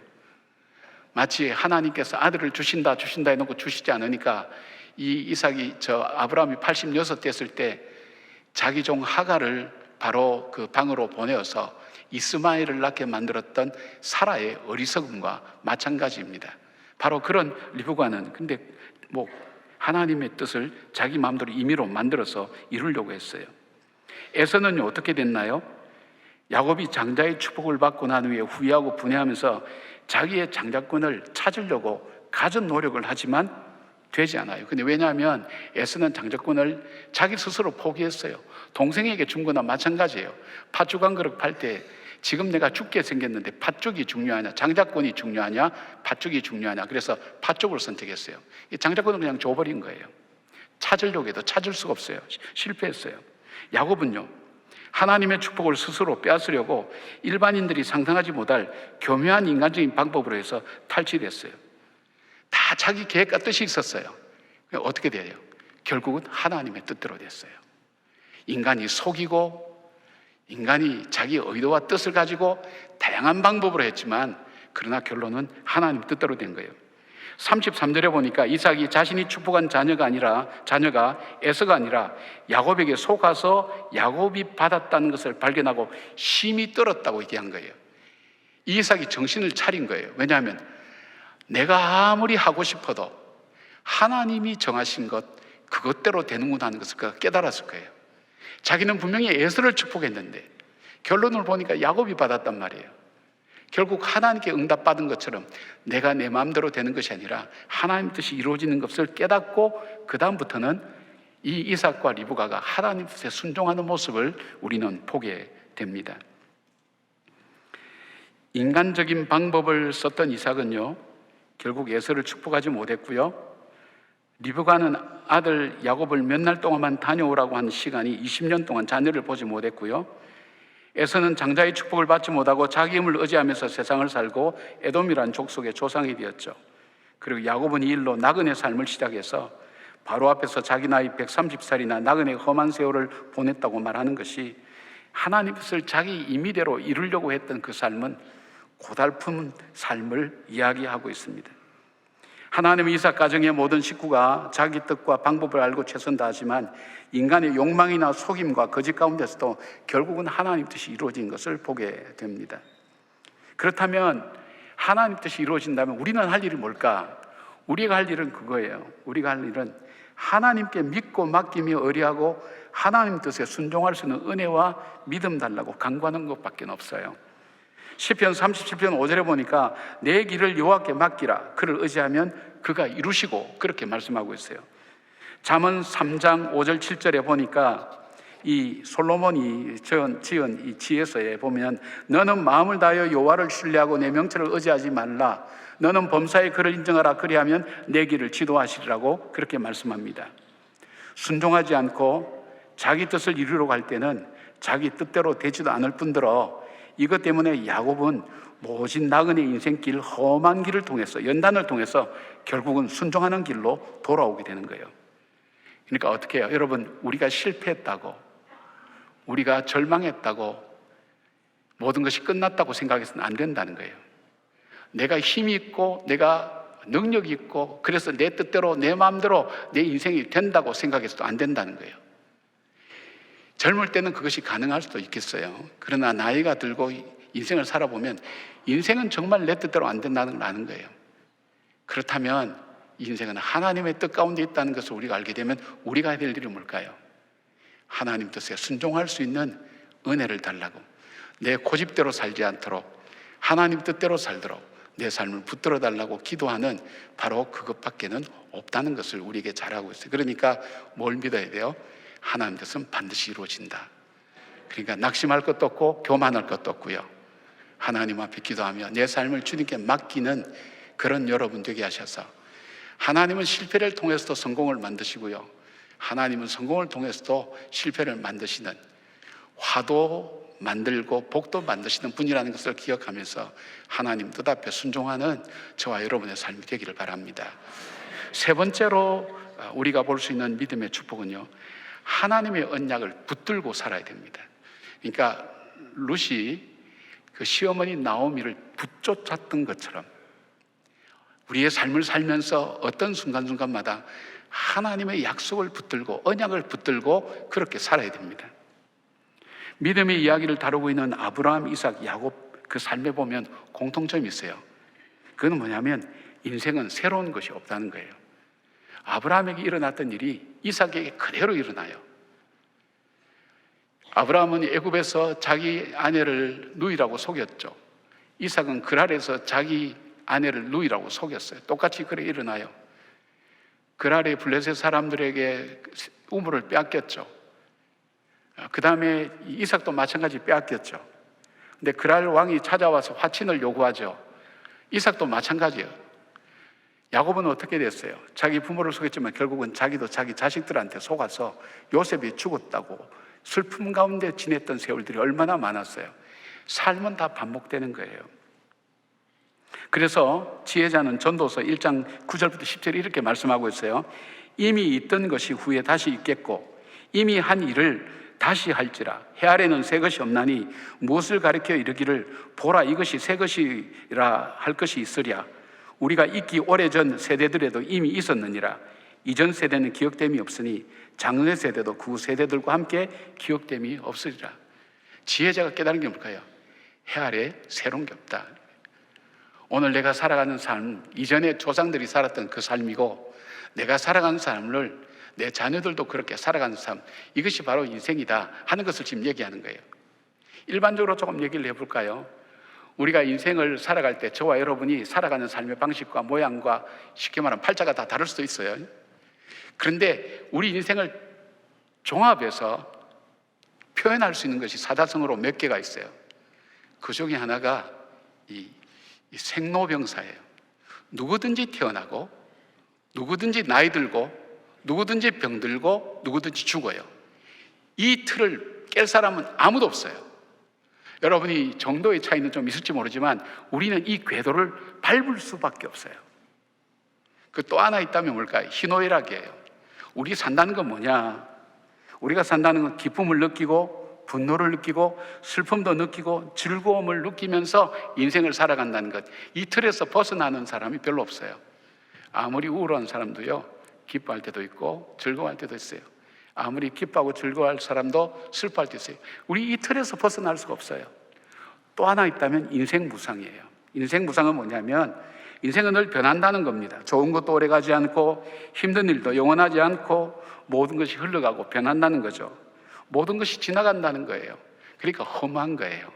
마치 하나님께서 아들을 주신다 해놓고 주시지 않으니까 이 이삭이 아브라함이 86 됐을 때 자기 종 하갈을 바로 그 방으로 보내어서 이스마엘을 낳게 만들었던 사라의 어리석음과 마찬가지입니다. 바로 그런 리브가는 근데 하나님의 뜻을 자기 마음대로 임의로 만들어서 이루려고 했어요. 에서는요, 어떻게 됐나요? 야곱이 장자의 축복을 받고 난 후에 후회하고 분해하면서 자기의 장자권을 찾으려고 가진 노력을 하지만 되지 않아요. 근데 왜냐하면 에서는 장자권을 자기 스스로 포기했어요. 동생에게 준 거나 마찬가지예요. 팥죽 한 그릇 팔 때 지금 내가 죽게 생겼는데 팥죽이 중요하냐, 장자권이 중요하냐, 팥죽이 중요하냐, 그래서 팥죽을 선택했어요. 장자권은 그냥 줘버린 거예요. 찾으려고 해도 찾을 수가 없어요. 실패했어요. 야곱은요, 하나님의 축복을 스스로 빼앗으려고 일반인들이 상상하지 못할 교묘한 인간적인 방법으로 해서 탈취됐어요. 다 자기 계획과 뜻이 있었어요. 어떻게 돼요? 결국은 하나님의 뜻대로 됐어요. 인간이 속이고 인간이 자기 의도와 뜻을 가지고 다양한 방법으로 했지만 그러나 결론은 하나님 뜻대로 된 거예요. 33절에 보니까 이삭이 자신이 축복한 자녀가 에서가 아니라 야곱에게 속아서 야곱이 받았다는 것을 발견하고 심히 떨었다고 얘기한 거예요. 이삭이 정신을 차린 거예요. 왜냐하면 내가 아무리 하고 싶어도 하나님이 정하신 것 그것대로 되는구나 하는 것을 그가 깨달았을 거예요. 자기는 분명히 에서를 축복했는데 결론을 보니까 야곱이 받았단 말이에요. 결국 하나님께 응답받은 것처럼 내가 내 마음대로 되는 것이 아니라 하나님 뜻이 이루어지는 것을 깨닫고 그 다음부터는 이 이삭과 리브가가 하나님 뜻에 순종하는 모습을 우리는 보게 됩니다. 인간적인 방법을 썼던 이삭은요, 결국 에서를 축복하지 못했고요, 리브가는 아들 야곱을 몇 날 동안만 다녀오라고 한 시간이 20년 동안 자녀를 보지 못했고요, 에서는 장자의 축복을 받지 못하고 자기 힘을 의지하면서 세상을 살고 에돔이란 족속의 조상이 되었죠. 그리고 야곱은 이 일로 나그네 삶을 시작해서 바로 앞에서 자기 나이 130살이나 나그네 험한 세월을 보냈다고 말하는 것이 하나님 뜻을 자기 임의대로 이루려고 했던 그 삶은 고달픈 삶을 이야기하고 있습니다. 하나님은 이삭 가정의 모든 식구가 자기 뜻과 방법을 알고 최선 다하지만 인간의 욕망이나 속임과 거짓 가운데서도 결국은 하나님 뜻이 이루어진 것을 보게 됩니다. 그렇다면 하나님 뜻이 이루어진다면 우리는 할 일이 뭘까? 우리가 할 일은 그거예요. 우리가 할 일은 하나님께 믿고 맡기며 의뢰하고 하나님 뜻에 순종할 수 있는 은혜와 믿음 달라고 간구하는 것밖에 없어요. 시편 37편 5절에 보니까 내 길을 여호와께 맡기라. 그를 의지하면 그가 이루시고 그렇게 말씀하고 있어요. 잠언 3장 5절 7절에 보니까 이 솔로몬이 지은 이 지혜서에 보면 너는 마음을 다하여 여호와를 신뢰하고 내 명철을 의지하지 말라. 너는 범사에 그를 인정하라. 그리하면 내 길을 지도하시리라고 그렇게 말씀합니다. 순종하지 않고 자기 뜻을 이루려고 할 때는 자기 뜻대로 되지도 않을 뿐더러 이것 때문에 야곱은 모진 나그네 인생길 험한 길을 통해서 연단을 통해서 결국은 순종하는 길로 돌아오게 되는 거예요. 그러니까 어떻게 해요? 여러분, 우리가 실패했다고, 우리가 절망했다고, 모든 것이 끝났다고 생각해서는 안 된다는 거예요. 내가 힘이 있고 내가 능력이 있고 그래서 내 뜻대로 내 마음대로 내 인생이 된다고 생각해서도 안 된다는 거예요. 젊을 때는 그것이 가능할 수도 있겠어요. 그러나 나이가 들고 인생을 살아보면 인생은 정말 내 뜻대로 안 된다는 걸 아는 거예요. 그렇다면 인생은 하나님의 뜻 가운데 있다는 것을 우리가 알게 되면 우리가 해야 될 일이 뭘까요? 하나님 뜻에 순종할 수 있는 은혜를 달라고, 내 고집대로 살지 않도록 하나님 뜻대로 살도록 내 삶을 붙들어 달라고 기도하는 바로 그것밖에는 없다는 것을 우리에게 잘하고 있어요. 그러니까 뭘 믿어야 돼요? 하나님 뜻은 반드시 이루어진다. 그러니까 낙심할 것도 없고 교만할 것도 없고요. 하나님 앞에 기도하며 내 삶을 주님께 맡기는 그런 여러분 되게 하셔서 하나님은 실패를 통해서도 성공을 만드시고요. 하나님은 성공을 통해서도 실패를 만드시는, 화도 만들고 복도 만드시는 분이라는 것을 기억하면서 하나님 뜻 앞에 순종하는 저와 여러분의 삶이 되기를 바랍니다. 세 번째로 우리가 볼 수 있는 믿음의 축복은요, 하나님의 언약을 붙들고 살아야 됩니다. 그러니까 룻이 그 시어머니 나오미를 붙쫓았던 것처럼 우리의 삶을 살면서 어떤 순간순간마다 하나님의 약속을 붙들고 언약을 붙들고 그렇게 살아야 됩니다. 믿음의 이야기를 다루고 있는 아브라함, 이삭, 야곱 그 삶에 보면 공통점이 있어요. 그건 뭐냐면 인생은 새로운 것이 없다는 거예요. 아브라함에게 일어났던 일이 이삭에게 그대로 일어나요. 아브라함은 애굽에서 자기 아내를 누이라고 속였죠. 이삭은 그랄에서 자기 아내를 누이라고 속였어요. 똑같이 그래 일어나요. 그랄의 블레셋 사람들에게 우물을 빼앗겼죠. 그 다음에 이삭도 마찬가지 빼앗겼죠. 근데 그랄 왕이 찾아와서 화친을 요구하죠. 이삭도 마찬가지예요. 야곱은 어떻게 됐어요? 자기 부모를 속였지만 결국은 자기도 자기 자식들한테 속아서 요셉이 죽었다고 슬픔 가운데 지냈던 세월들이 얼마나 많았어요. 삶은 다 반복되는 거예요. 그래서 지혜자는 전도서 1장 9절부터 10절에 이렇게 말씀하고 있어요. 이미 있던 것이 후에 다시 있겠고 이미 한 일을 다시 할지라. 해 아래는 새 것이 없나니 무엇을 가리켜 이르기를 보라 이것이 새 것이라 할 것이 있으랴. 우리가 있기 오래전 세대들에도 이미 있었느니라. 이전 세대는 기억됨이 없으니 장래 세대도 그 세대들과 함께 기억됨이 없으리라. 지혜자가 깨달은 게 뭘까요? 해 아래 새로운 게 없다. 오늘 내가 살아가는 삶, 이전에 조상들이 살았던 그 삶이고 내가 살아가는 삶을 내 자녀들도 그렇게 살아가는 삶, 이것이 바로 인생이다 하는 것을 지금 얘기하는 거예요. 일반적으로 조금 얘기를 해볼까요? 우리가 인생을 살아갈 때 저와 여러분이 살아가는 삶의 방식과 모양과 쉽게 말하면 팔자가 다 다를 수도 있어요. 그런데 우리 인생을 종합해서 표현할 수 있는 것이 사자성어로 몇 개가 있어요. 그 중에 하나가 이 생로병사예요. 누구든지 태어나고 누구든지 나이 들고 누구든지 병들고 누구든지 죽어요. 이 틀을 깰 사람은 아무도 없어요. 여러분이 정도의 차이는 좀 있을지 모르지만 우리는 이 궤도를 밟을 수밖에 없어요. 그 또 하나 있다면 뭘까요? 희노애락이에요. 우리 산다는 건 뭐냐? 우리가 산다는 건 기쁨을 느끼고 분노를 느끼고 슬픔도 느끼고 즐거움을 느끼면서 인생을 살아간다는 것. 이 틀에서 벗어나는 사람이 별로 없어요. 아무리 우울한 사람도요, 기뻐할 때도 있고 즐거워할 때도 있어요. 아무리 기뻐하고 즐거워할 사람도 슬퍼할 때 있어요. 우리 이 틀에서 벗어날 수가 없어요. 또 하나 있다면 인생 무상이에요. 인생 무상은 뭐냐면 인생은 늘 변한다는 겁니다. 좋은 것도 오래가지 않고 힘든 일도 영원하지 않고 모든 것이 흘러가고 변한다는 거죠. 모든 것이 지나간다는 거예요. 그러니까 험한 거예요.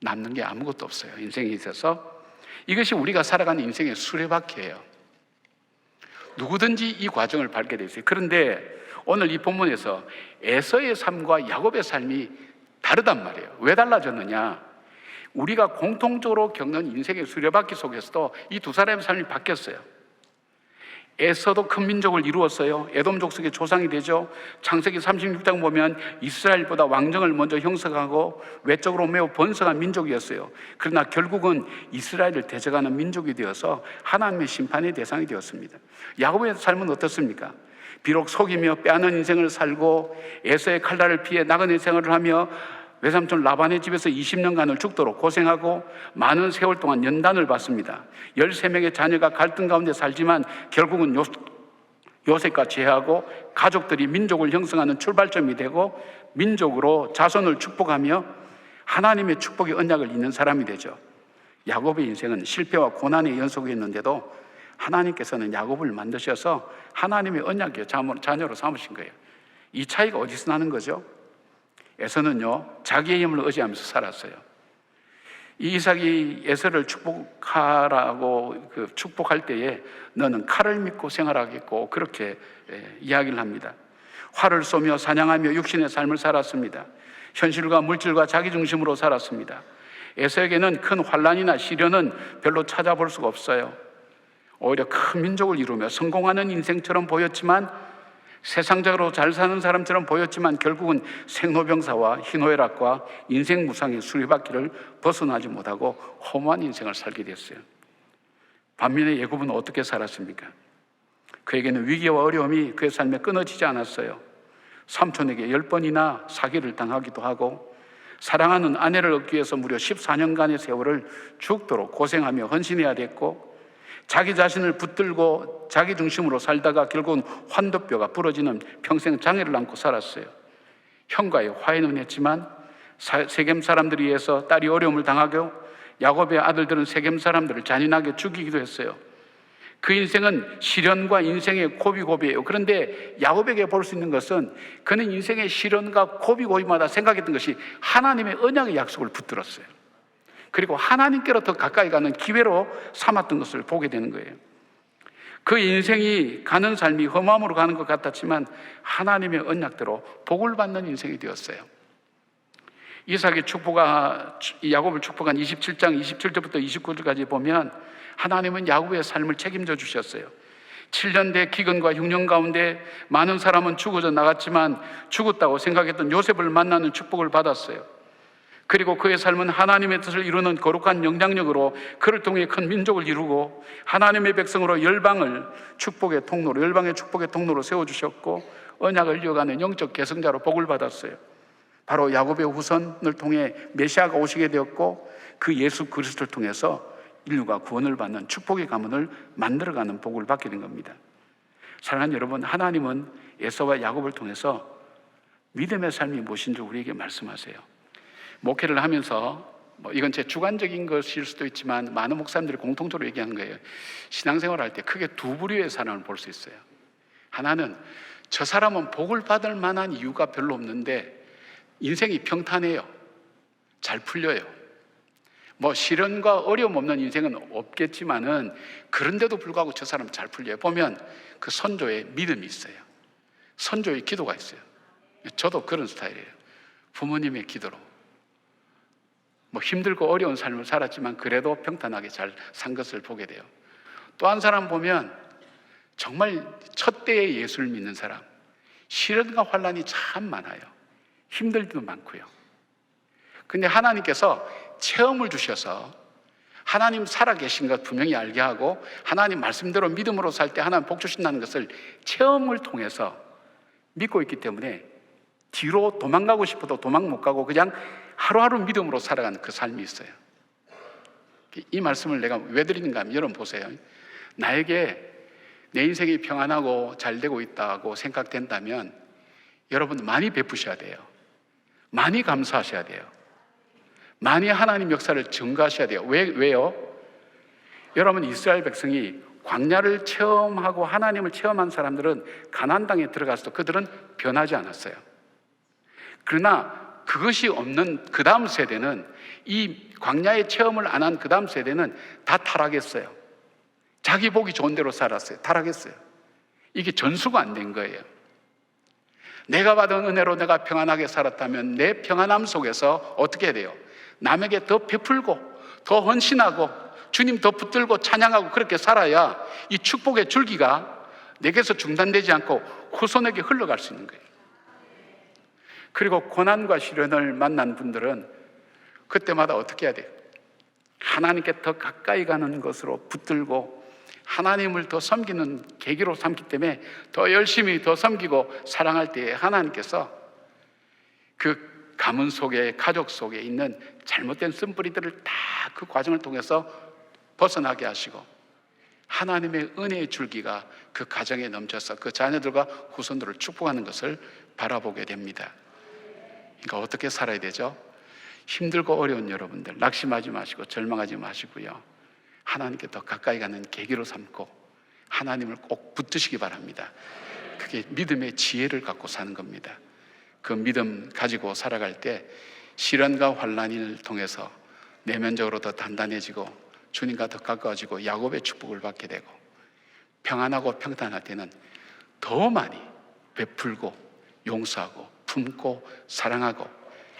남는 게 아무것도 없어요. 인생에 있어서 이것이 우리가 살아가는 인생의 수레바퀴예요. 누구든지 이 과정을 밟게 돼 있어요. 그런데 오늘 이 본문에서 에서의 삶과 야곱의 삶이 다르단 말이에요. 왜 달라졌느냐? 우리가 공통적으로 겪는 인생의 수레바퀴 속에서도 이 두 사람의 삶이 바뀌었어요. 에서도 큰 민족을 이루었어요. 에돔 족속의 조상이 되죠. 창세기 36장 보면 이스라엘보다 왕정을 먼저 형성하고 외적으로 매우 번성한 민족이었어요. 그러나 결국은 이스라엘을 대적하는 민족이 되어서 하나님의 심판의 대상이 되었습니다. 야곱의 삶은 어떻습니까? 비록 속이며 빼앗는 인생을 살고 에서의 칼날을 피해 나그네 생활을 하며 외삼촌 라반의 집에서 20년간을 죽도록 고생하고 많은 세월 동안 연단을 받습니다. 13명의 자녀가 갈등 가운데 살지만 결국은 요셉과 재하고 가족들이 민족을 형성하는 출발점이 되고 민족으로 자손을 축복하며 하나님의 축복의 언약을 잇는 사람이 되죠. 야곱의 인생은 실패와 고난의 연속이었는데도 하나님께서는 야곱을 만드셔서 하나님의 언약의 자녀로 삼으신 거예요. 이 차이가 어디서 나는 거죠? 에서는요, 자기의 힘을 의지하면서 살았어요. 이 이삭이 에서를 축복하라고 축복할 때에 너는 칼을 믿고 생활하겠고 그렇게 이야기를 합니다. 활을 쏘며 사냥하며 육신의 삶을 살았습니다. 현실과 물질과 자기 중심으로 살았습니다. 에서에게는 큰 환난이나 시련은 별로 찾아볼 수가 없어요. 오히려 큰 민족을 이루며 성공하는 인생처럼 보였지만, 세상적으로 잘 사는 사람처럼 보였지만 결국은 생로병사와 희노애락과 인생 무상의 수레바퀴를 벗어나지 못하고 허무한 인생을 살게 됐어요. 반면에 야곱은 어떻게 살았습니까? 그에게는 위기와 어려움이 그의 삶에 끊어지지 않았어요. 삼촌에게 10번이나 사기를 당하기도 하고 사랑하는 아내를 얻기 위해서 무려 14년간의 세월을 죽도록 고생하며 헌신해야 됐고, 자기 자신을 붙들고 자기 중심으로 살다가 결국은 환도뼈가 부러지는 평생 장애를 안고 살았어요. 형과의 화해는 했지만 세겜 사람들에 의해서 딸이 어려움을 당하고 야곱의 아들들은 세겜 사람들을 잔인하게 죽이기도 했어요. 그 인생은 시련과 인생의 고비고비예요. 그런데 야곱에게 볼 수 있는 것은 그는 인생의 시련과 고비고비마다 생각했던 것이 하나님의 언약의 약속을 붙들었어요. 그리고 하나님께로 더 가까이 가는 기회로 삼았던 것을 보게 되는 거예요. 그 인생이 가는 삶이 험함으로 가는 것 같았지만 하나님의 언약대로 복을 받는 인생이 되었어요. 이삭의 야곱을 축복한 27장 27절부터 29절까지 보면 하나님은 야곱의 삶을 책임져 주셨어요. 7년 대 기근과 흉년 가운데 많은 사람은 죽어져 나갔지만 죽었다고 생각했던 요셉을 만나는 축복을 받았어요. 그리고 그의 삶은 하나님의 뜻을 이루는 거룩한 영향력으로 그를 통해 큰 민족을 이루고 하나님의 백성으로 열방의 축복의 통로로 세워주셨고 언약을 이어가는 영적 계승자로 복을 받았어요. 바로 야곱의 후손을 통해 메시아가 오시게 되었고 그 예수 그리스도를 통해서 인류가 구원을 받는 축복의 가문을 만들어가는 복을 받게 된 겁니다. 사랑하는 여러분, 하나님은 에서와 야곱을 통해서 믿음의 삶이 무엇인지 우리에게 말씀하세요. 목회를 하면서 이건 제 주관적인 것일 수도 있지만 많은 목사님들이 공통적으로 얘기하는 거예요. 신앙생활을 할 때 크게 두 부류의 사람을 볼 수 있어요. 하나는 저 사람은 복을 받을 만한 이유가 별로 없는데 인생이 평탄해요. 잘 풀려요. 시련과 어려움 없는 인생은 없겠지만은 그런데도 불구하고 저 사람은 잘 풀려요. 보면 그 선조의 믿음이 있어요. 선조의 기도가 있어요. 저도 그런 스타일이에요. 부모님의 기도로 힘들고 어려운 삶을 살았지만 그래도 평탄하게 잘 산 것을 보게 돼요. 또 한 사람 보면 정말 첫 때에 예수를 믿는 사람, 시련과 환난이 참 많아요. 힘들기도 많고요. 근데 하나님께서 체험을 주셔서 하나님 살아계신 것 분명히 알게 하고 하나님 말씀대로 믿음으로 살 때 하나님 복 주신다는 것을 체험을 통해서 믿고 있기 때문에 뒤로 도망가고 싶어도 도망 못 가고 그냥 하루하루 믿음으로 살아가는 그 삶이 있어요. 이 말씀을 내가 왜 드리는가 하면 여러분 보세요. 나에게 내 인생이 평안하고 잘 되고 있다고 생각된다면 여러분 많이 베푸셔야 돼요. 많이 감사하셔야 돼요. 많이 하나님 역사를 증거하셔야 돼요. 왜요? 여러분 이스라엘 백성이 광야를 체험하고 하나님을 체험한 사람들은 가나안 땅에 들어가서도 그들은 변하지 않았어요. 그러나 그것이 없는 그 다음 세대는 이 광야의 체험을 안 한 그 다음 세대는 다 타락했어요. 자기 보기 좋은 대로 살았어요. 타락했어요. 이게 전수가 안 된 거예요. 내가 받은 은혜로 내가 평안하게 살았다면 내 평안함 속에서 어떻게 해야 돼요? 남에게 더 베풀고 더 헌신하고 주님 더 붙들고 찬양하고 그렇게 살아야 이 축복의 줄기가 내게서 중단되지 않고 후손에게 흘러갈 수 있는 거예요. 그리고 고난과 시련을 만난 분들은 그때마다 어떻게 해야 돼요? 하나님께 더 가까이 가는 것으로 붙들고 하나님을 더 섬기는 계기로 삼기 때문에 더 열심히 더 섬기고 사랑할 때에 하나님께서 그 가문 속에 가족 속에 있는 잘못된 쓴뿌리들을 다 그 과정을 통해서 벗어나게 하시고 하나님의 은혜의 줄기가 그 가정에 넘쳐서 그 자녀들과 후손들을 축복하는 것을 바라보게 됩니다. 그러니까 어떻게 살아야 되죠? 힘들고 어려운 여러분들 낙심하지 마시고 절망하지 마시고요, 하나님께 더 가까이 가는 계기로 삼고 하나님을 꼭 붙드시기 바랍니다. 그게 믿음의 지혜를 갖고 사는 겁니다. 그 믿음 가지고 살아갈 때 시련과 환난을 통해서 내면적으로 더 단단해지고 주님과 더 가까워지고 야곱의 축복을 받게 되고 평안하고 평탄할 때는 더 많이 베풀고 용서하고 품고 사랑하고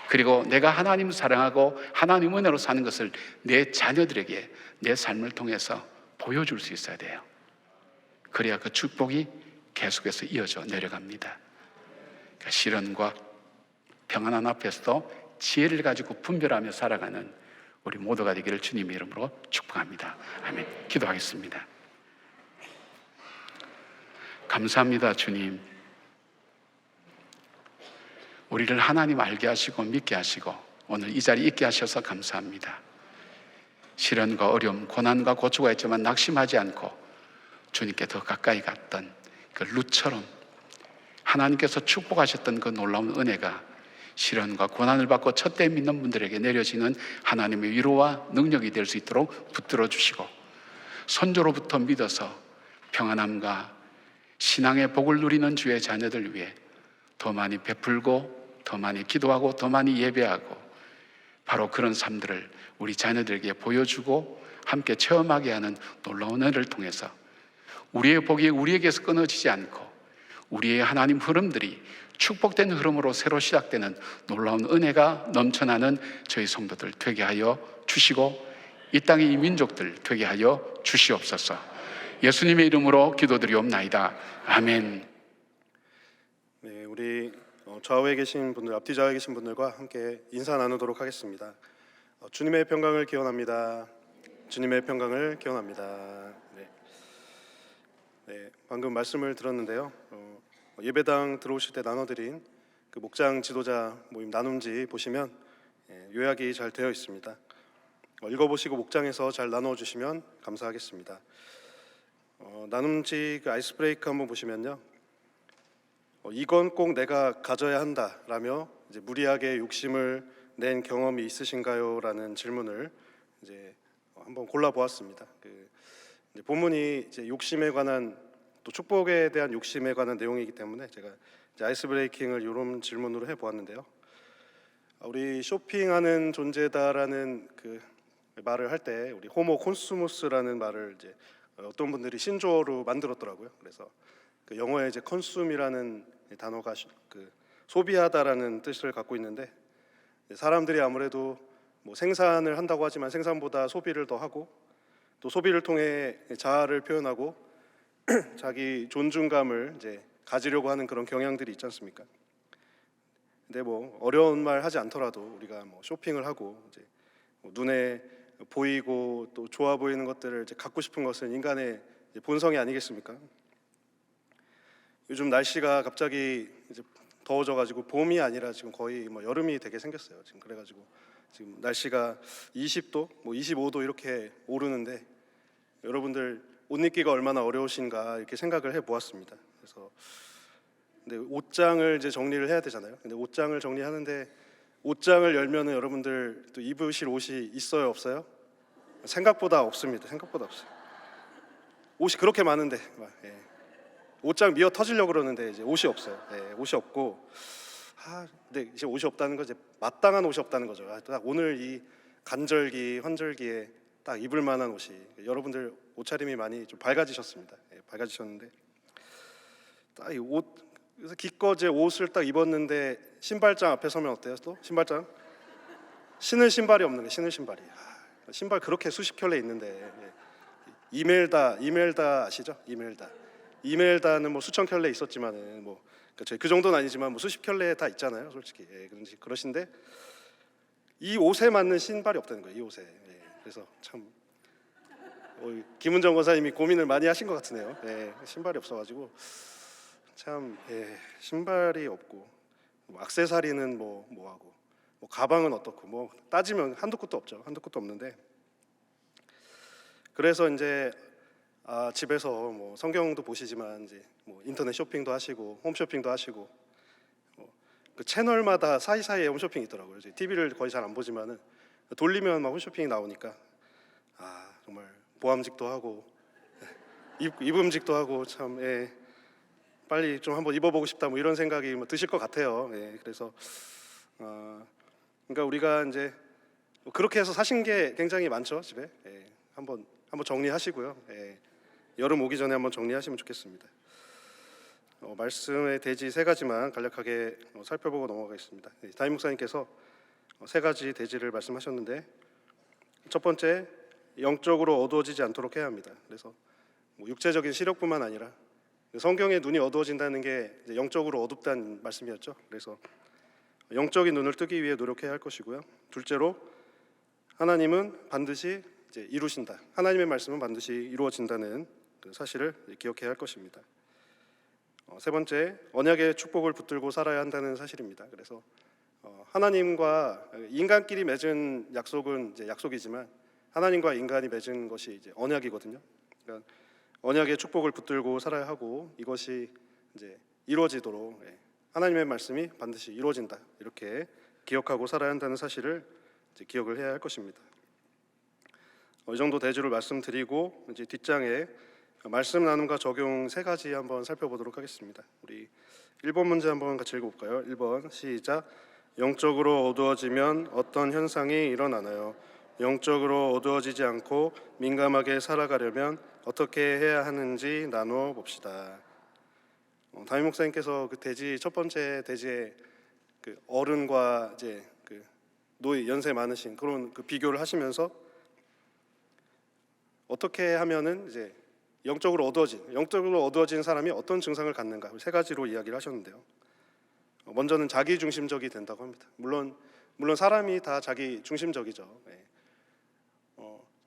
그리고 내가 하나님 사랑하고 하나님 은혜로 사는 것을 내 자녀들에게 내 삶을 통해서 보여줄 수 있어야 돼요. 그래야 그 축복이 계속해서 이어져 내려갑니다. 그러니까 시련과 평안한 앞에서도 지혜를 가지고 분별하며 살아가는 우리 모두가 되기를 주님의 이름으로 축복합니다. 아멘. 기도하겠습니다. 감사합니다, 주님. 우리를 하나님 알게 하시고 믿게 하시고 오늘 이 자리에 있게 하셔서 감사합니다. 시련과 어려움, 고난과 고초가 있지만 낙심하지 않고 주님께 더 가까이 갔던 그 룻처럼 하나님께서 축복하셨던 그 놀라운 은혜가 시련과 고난을 받고 첫대 믿는 분들에게 내려지는 하나님의 위로와 능력이 될 수 있도록 붙들어 주시고 선조로부터 믿어서 평안함과 신앙의 복을 누리는 주의 자녀들 위해 더 많이 베풀고 더 많이 기도하고 더 많이 예배하고 바로 그런 삶들을 우리 자녀들에게 보여주고 함께 체험하게 하는 놀라운 은혜를 통해서 우리의 복이 우리에게서 끊어지지 않고 우리의 하나님 흐름들이 축복된 흐름으로 새로 시작되는 놀라운 은혜가 넘쳐나는 저희 성도들 되게 하여 주시고 이 땅의 이 민족들 되게 하여 주시옵소서. 예수님의 이름으로 기도드리옵나이다. 아멘. 네, 우리 좌우에 계신 분들, 앞뒤 좌우에 계신 분들과 함께 인사 나누도록 하겠습니다. 주님의 평강을 기원합니다. 주님의 평강을 기원합니다. 네, 방금 말씀을 들었는데요. 예배당 들어오실 때 나눠드린 그 목장 지도자 모임 나눔지 보시면 요약이 잘 되어 있습니다. 읽어보시고 목장에서 잘 나눠주시면 감사하겠습니다. 나눔지 그 아이스 브레이크 한번 보시면요, 이건 꼭 내가 가져야 한다라며 이제 무리하게 욕심을 낸 경험이 있으신가요? 라는 질문을 이제 한번 골라보았습니다. 이제 본문이 이제 욕심에 관한 또 축복에 대한 욕심에 관한 내용이기 때문에 제가 이제 아이스 브레이킹을 이런 질문으로 해보았는데요. 우리 쇼핑하는 존재다라는 그 말을 할 때 우리 호모 콘수무스라는 말을 이제 어떤 분들이 신조어로 만들었더라고요. 그래서 그 영어에 이제 컨숨이라는 단어가 그 소비하다라는 뜻을 갖고 있는데 사람들이 아무래도 뭐 생산을 한다고 하지만 생산보다 소비를 더 하고 또 소비를 통해 자아를 표현하고 자기 존중감을 이제 가지려고 하는 그런 경향들이 있지 않습니까? 근데 뭐 어려운 말 하지 않더라도 우리가 뭐 쇼핑을 하고 이제 뭐 눈에 보이고 또 좋아 보이는 것들을 이제 갖고 싶은 것은 인간의 이제 본성이 아니겠습니까? 요즘 날씨가 갑자기 이제 더워져가지고 봄이 아니라 지금 거의 뭐 여름이 되게 생겼어요. 지금 그래가지고 지금 날씨가 20도, 뭐 25도 이렇게 오르는데 여러분들 옷 입기가 얼마나 어려우신가 이렇게 생각을 해보았습니다. 그래서 근데 옷장을 이제 정리를 해야 되잖아요. 근데 옷장을 정리하는데 옷장을 열면은 여러분들 또 입으실 옷이 있어요, 없어요? 생각보다 없습니다. 생각보다 없어요. 옷이 그렇게 많은데 예. 옷장 미어 터지려고 그러는데 이제 옷이 없어요. 예, 옷이 없고 근데 이제 옷이 없다는 건 이제 마땅한 옷이 없다는 거죠. 딱 오늘 이 간절기, 환절기에 딱 입을 만한 옷이 여러분들 옷차림이 많이 좀 밝아지셨습니다. 예, 밝아지셨는데 딱 이 옷 그래서 기껏 제 옷을 딱 입었는데 신발장 앞에 서면 어때요? 또 신발장 신을 신발이 없는 게 신을 신발이 신발 그렇게 수십 켤레 있는데 예. 이멜다 아시죠? 이멜다는 뭐 수천 켤레 있었지만은 뭐 저희 그 정도는 아니지만 뭐 수십 켤레 다 있잖아요, 솔직히. 예, 그러신데 이 옷에 맞는 신발이 없다는 거예요, 이 옷에. 예, 그래서 참 김은정 권사님이 고민을 많이 하신 것 같으네요. 예, 신발이 없어가지고 참 신발이 없고 뭐 액세서리는 뭐 하고 뭐 가방은 어떻고 뭐 따지면 한도 끝도 없죠, 한도 끝도 없는데 그래서 이제 집에서 뭐 성경도 보시지만 이제 뭐 인터넷 쇼핑도 하시고 홈쇼핑도 하시고 그 채널마다 사이사이에 홈쇼핑이 있더라고요. 이제 TV를 거의 잘 안 보지만은 돌리면 막 홈쇼핑이 나오니까 정말 보암직도 하고 입음직도 하고 참 빨리 좀 한번 입어보고 싶다 뭐 이런 생각이 뭐 드실 것 같아요. 그래서 그러니까 우리가 이제 그렇게 해서 사신 게 굉장히 많죠, 집에. 한번 정리하시고요. 여름 오기 전에 한번 정리하시면 좋겠습니다. 말씀의 대지 세 가지만 간략하게 살펴보고 넘어가겠습니다. 담임 목사님께서 세 가지 대지를 말씀하셨는데 첫 번째, 영적으로 어두워지지 않도록 해야 합니다. 그래서 뭐 육체적인 시력뿐만 아니라 성경의 눈이 어두워진다는 게 이제 영적으로 어둡다는 말씀이었죠. 그래서 영적인 눈을 뜨기 위해 노력해야 할 것이고요. 둘째로, 하나님은 반드시 이제 이루신다. 하나님의 말씀은 반드시 이루어진다는 그 사실을 기억해야 할 것입니다. 세 번째, 언약의 축복을 붙들고 살아야 한다는 사실입니다. 그래서 하나님과 인간끼리 맺은 약속은 이제 약속이지만 하나님과 인간이 맺은 것이 이제 언약이거든요. 그러니까 언약의 축복을 붙들고 살아야 하고 이것이 이제 이루어지도록 하나님의 말씀이 반드시 이루어진다. 이렇게 기억하고 살아야 한다는 사실을 이제 기억을 해야 할 것입니다. 이 정도 대주를 말씀드리고 이제 뒷장에 말씀 나눔과 적용 세 가지 한번 살펴보도록 하겠습니다. 우리 1번 문제 한번 같이 읽어볼까요? 1번 시작. 영적으로 어두워지면 어떤 현상이 일어나나요? 영적으로 어두워지지 않고 민감하게 살아가려면 어떻게 해야 하는지 나누어 봅시다. 담임 목사님께서 그 대지 첫 번째 대지의 그 어른과 이제 그 노이 연세 많으신 그런 그 비교를 하시면서 어떻게 하면은 이제 영적으로 어두워진 사람이 어떤 증상을 갖는가 세 가지로 이야기를 하셨는데요. 먼저는 자기 중심적이 된다고 합니다. 물론 사람이 다 자기 중심적이죠.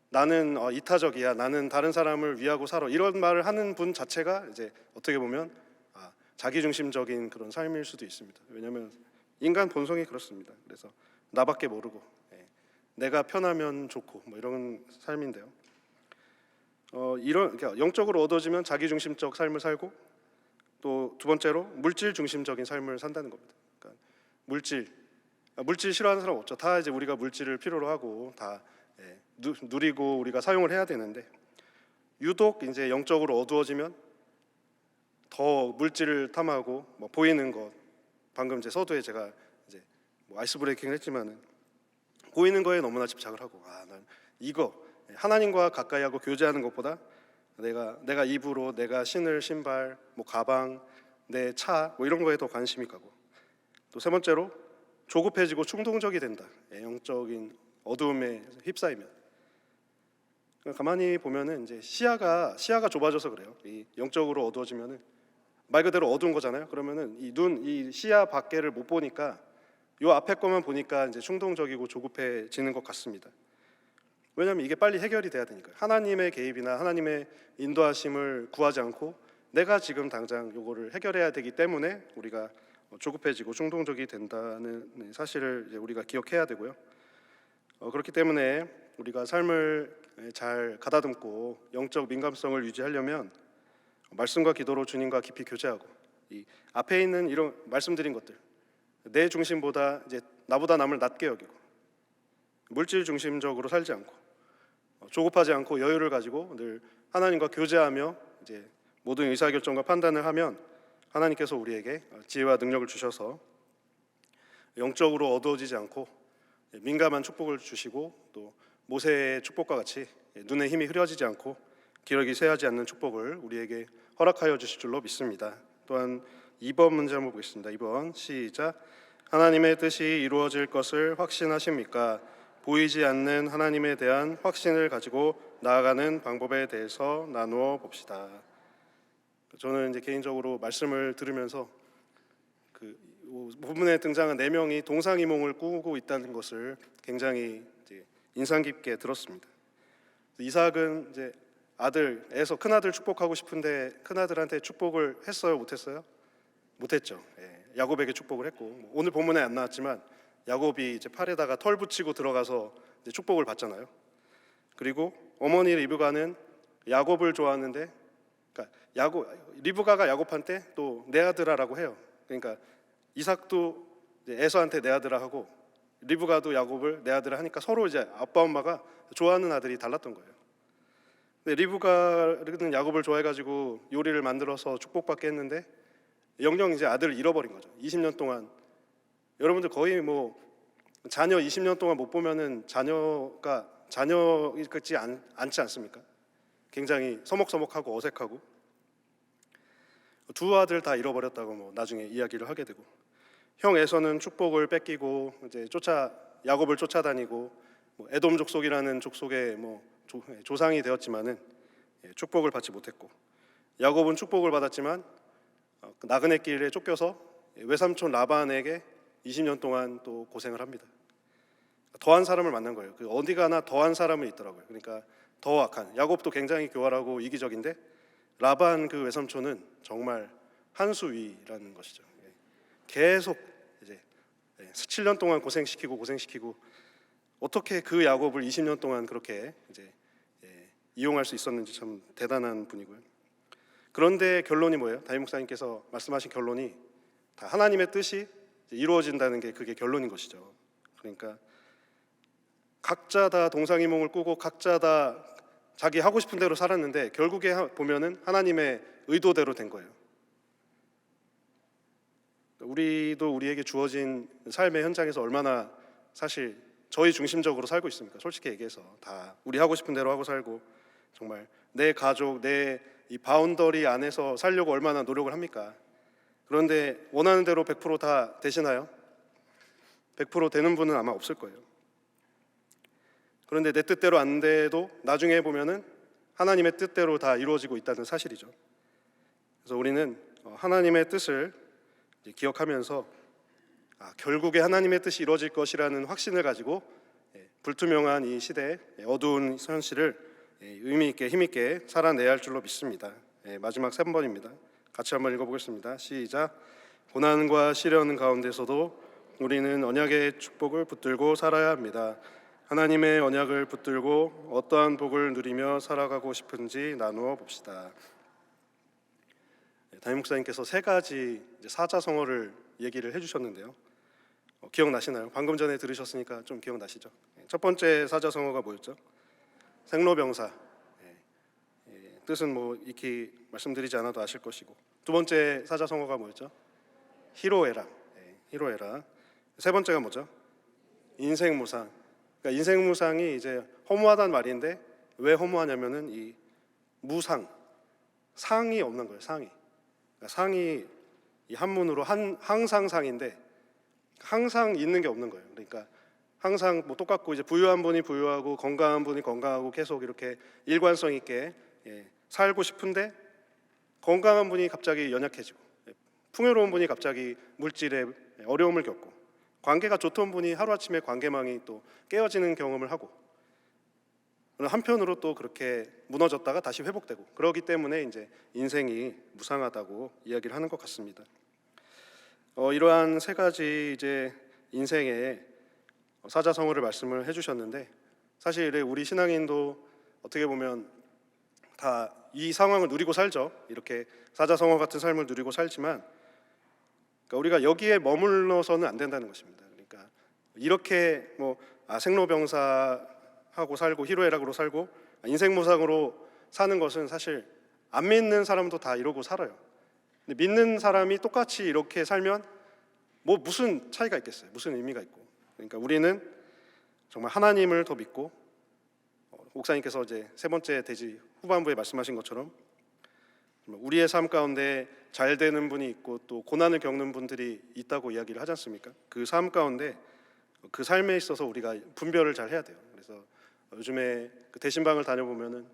나는 이타적이야. 나는 다른 사람을 위하고 살아. 이런 말을 하는 분 자체가 이제 어떻게 보면 자기 중심적인 그런 삶일 수도 있습니다. 왜냐하면 인간 본성이 그렇습니다. 그래서 나밖에 모르고 내가 편하면 좋고 뭐 이런 삶인데요. 그러니까 영적으로 어두워지면 자기 중심적 삶을 살고 또 두 번째로 물질 중심적인 삶을 산다는 겁니다. 그러니까 물질 싫어하는 사람 없죠. 다 이제 우리가 물질을 필요로 하고 다 누리고 우리가 사용을 해야 되는데 유독 이제 영적으로 어두워지면 더 물질을 탐하고 뭐 보이는 것 방금 제 서두에 제가 이제 뭐 아이스 브레이킹을 했지만은 보이는 거에 너무나 집착을 하고 난 이거 하나님과 가까이 하고 교제하는 것보다 내가 입으로 내가 신을 신발 뭐 가방 내 차 뭐 이런 거에 더 관심이 가고 또 세 번째로 조급해지고 충동적이 된다. 영적인 어두움에 휩싸이면 가만히 보면은 이제 시야가 좁아져서 그래요. 이 영적으로 어두워지면은 말 그대로 어두운 거잖아요. 그러면은 이 시야 밖에를 못 보니까 요 앞에 거만 보니까 이제 충동적이고 조급해지는 것 같습니다. 왜냐하면 이게 빨리 해결이 돼야 되니까요. 하나님의 개입이나 하나님의 인도하심을 구하지 않고 내가 지금 당장 요거를 해결해야 되기 때문에 우리가 조급해지고 충동적이 된다는 사실을 이제 우리가 기억해야 되고요. 그렇기 때문에 우리가 삶을 잘 가다듬고 영적 민감성을 유지하려면 말씀과 기도로 주님과 깊이 교제하고, 이 앞에 있는 이런 말씀드린 것들, 내 중심보다 이제 나보다 남을 낮게 여기고 물질 중심적으로 살지 않고 조급하지 않고 여유를 가지고 늘 하나님과 교제하며 이제 모든 의사결정과 판단을 하면 하나님께서 우리에게 지혜와 능력을 주셔서 영적으로 어두워지지 않고 민감한 축복을 주시고, 또 모세의 축복과 같이 눈에 힘이 흐려지지 않고 기력이 쇠하지 않는 축복을 우리에게 허락하여 주실 줄로 믿습니다. 또한 2번 문제 한번 보겠습니다. 2번 시작. 하나님의 뜻이 이루어질 것을 확신하십니까? 보이지 않는 하나님에 대한 확신을 가지고 나아가는 방법에 대해서 나누어 봅시다. 저는 이제 개인적으로 말씀을 들으면서 그 본문에 등장한 4명이 동상이몽을 꾸고 있다는 것을 굉장히 이제 인상 깊게 들었습니다. 이삭은 이제 아들 에서 큰 아들 축복하고 싶은데 큰 아들한테 축복을 했어요, 못했어요? 못했죠. 야곱에게 축복을 했고, 오늘 본문에 안 나왔지만 야곱이 이제 팔에다가 털 붙이고 들어가서 이제 축복을 받잖아요. 그리고 어머니 리브가는 야곱을 좋아하는데, 그러니까 리브가가 야곱한테 또 내 아들아라고 해요. 그러니까 이삭도 에서한테 내 아들아 하고 리브가도 야곱을 내 아들아 하니까 서로 이제 아빠 엄마가 좋아하는 아들이 달랐던 거예요. 근데 리브가는 야곱을 좋아해가지고 요리를 만들어서 축복받게 했는데 영영 이제 아들을 잃어버린 거죠. 20년 동안. 여러분들 거의 뭐 자녀 20년 동안 못 보면은 자녀가 자녀 같지 않지 않습니까? 굉장히 서먹서먹하고 어색하고, 두 아들 다 잃어버렸다고 뭐 나중에 이야기를 하게 되고, 형 에서는 축복을 뺏기고 이제 야곱을 쫓아다니고 뭐 에돔 족속이라는 족속의 뭐 조상이 되었지만은 축복을 받지 못했고, 야곱은 축복을 받았지만 나그네 길에 쫓겨서 외삼촌 라반에게 20년 동안 또 고생을 합니다. 더한 사람을 만난 거예요. 그 어디 가나 더한 사람은 있더라고요. 그러니까 더 악한, 야곱도 굉장히 교활하고 이기적인데 라반 그 외삼촌은 정말 한 수 위라는 것이죠. 계속 이제 7년 동안 고생시키고 어떻게 그 야곱을 20년 동안 그렇게 이제 이용할 수 있었는지 참 대단한 분이고요. 그런데 결론이 뭐예요? 담임 목사님께서 말씀하신 결론이 다 하나님의 뜻이 이루어진다는 게 그게 결론인 것이죠. 그러니까 각자 다 동상이몽을 꾸고 각자 다 자기 하고 싶은 대로 살았는데 결국에 보면은 하나님의 의도대로 된 거예요. 우리도 우리에게 주어진 삶의 현장에서 얼마나 사실 저희 중심적으로 살고 있습니까? 솔직히 얘기해서 다 우리 하고 싶은 대로 하고 살고, 정말 내 가족, 내 이 바운더리 안에서 살려고 얼마나 노력을 합니까? 그런데 원하는 대로 100% 다 되시나요? 100% 되는 분은 아마 없을 거예요. 그런데 내 뜻대로 안 돼도 나중에 보면은 하나님의 뜻대로 다 이루어지고 있다는 사실이죠. 그래서 우리는 하나님의 뜻을 기억하면서 결국에 하나님의 뜻이 이루어질 것이라는 확신을 가지고 불투명한 이 시대의 어두운 현실을 의미 있게 힘 있게 살아내야 할 줄로 믿습니다. 마지막 3번입니다. 같이 한번 읽어보겠습니다. 시작. 고난과 시련 가운데서도 우리는 언약의 축복을 붙들고 살아야 합니다. 하나님의 언약을 붙들고 어떠한 복을 누리며 살아가고 싶은지 나누어 봅시다. 담임 목사님께서 3가지 사자성어를 얘기를 해주셨는데요. 기억나시나요? 방금 전에 들으셨으니까 좀 기억나시죠? 첫 번째 사자성어가 뭐였죠? 생로병사. 뜻은 뭐 익히 말씀드리지 않아도 아실 것이고, 두 번째 사자성어가 뭐였죠? 희로애락. 희로애락. 세 번째가 뭐죠? 인생무상. 그러니까 인생무상이 이제 허무하다는 말인데 왜 허무하냐면은 이 무상, 상이 없는 거예요. 상이. 그러니까 상이 이 한문으로 항상 상인데 항상 있는 게 없는 거예요. 그러니까 항상 뭐 똑같고 이제 부유한 분이 부유하고 건강한 분이 건강하고 계속 이렇게 일관성 있게 살고 싶은데 건강한 분이 갑자기 연약해지고 풍요로운 분이 갑자기 물질에 어려움을 겪고 관계가 좋던 분이 하루아침에 관계망이 또 깨어지는 경험을 하고, 한편으로 또 그렇게 무너졌다가 다시 회복되고, 그러기 때문에 이제 인생이 무상하다고 이야기를 하는 것 같습니다. 이러한 세 가지 이제 인생의 사자성어를 말씀을 해주셨는데, 사실 우리 신앙인도 어떻게 보면 다 이 상황을 누리고 살죠. 이렇게 사자성어 같은 삶을 누리고 살지만, 그러니까 우리가 여기에 머물러서는 안 된다는 것입니다. 그러니까 이렇게 생로병사하고 살고 희로애락으로 살고 인생무상으로 사는 것은 사실 안 믿는 사람도 다 이러고 살아요. 근데 믿는 사람이 똑같이 이렇게 살면 무슨 차이가 있겠어요? 무슨 의미가 있고? 그러니까 우리는 정말 하나님을 더 믿고, 목사님께서 이제 세 번째 대지 후반부에 말씀하신 것처럼 우리의 삶 가운데 잘 되는 분이 있고 또 고난을 겪는 분들이 있다고 이야기를 하지 않습니까? 그 삶 가운데 그 삶에 있어서 우리가 분별을 잘 해야 돼요. 그래서 요즘에 그 대신방을 다녀보면은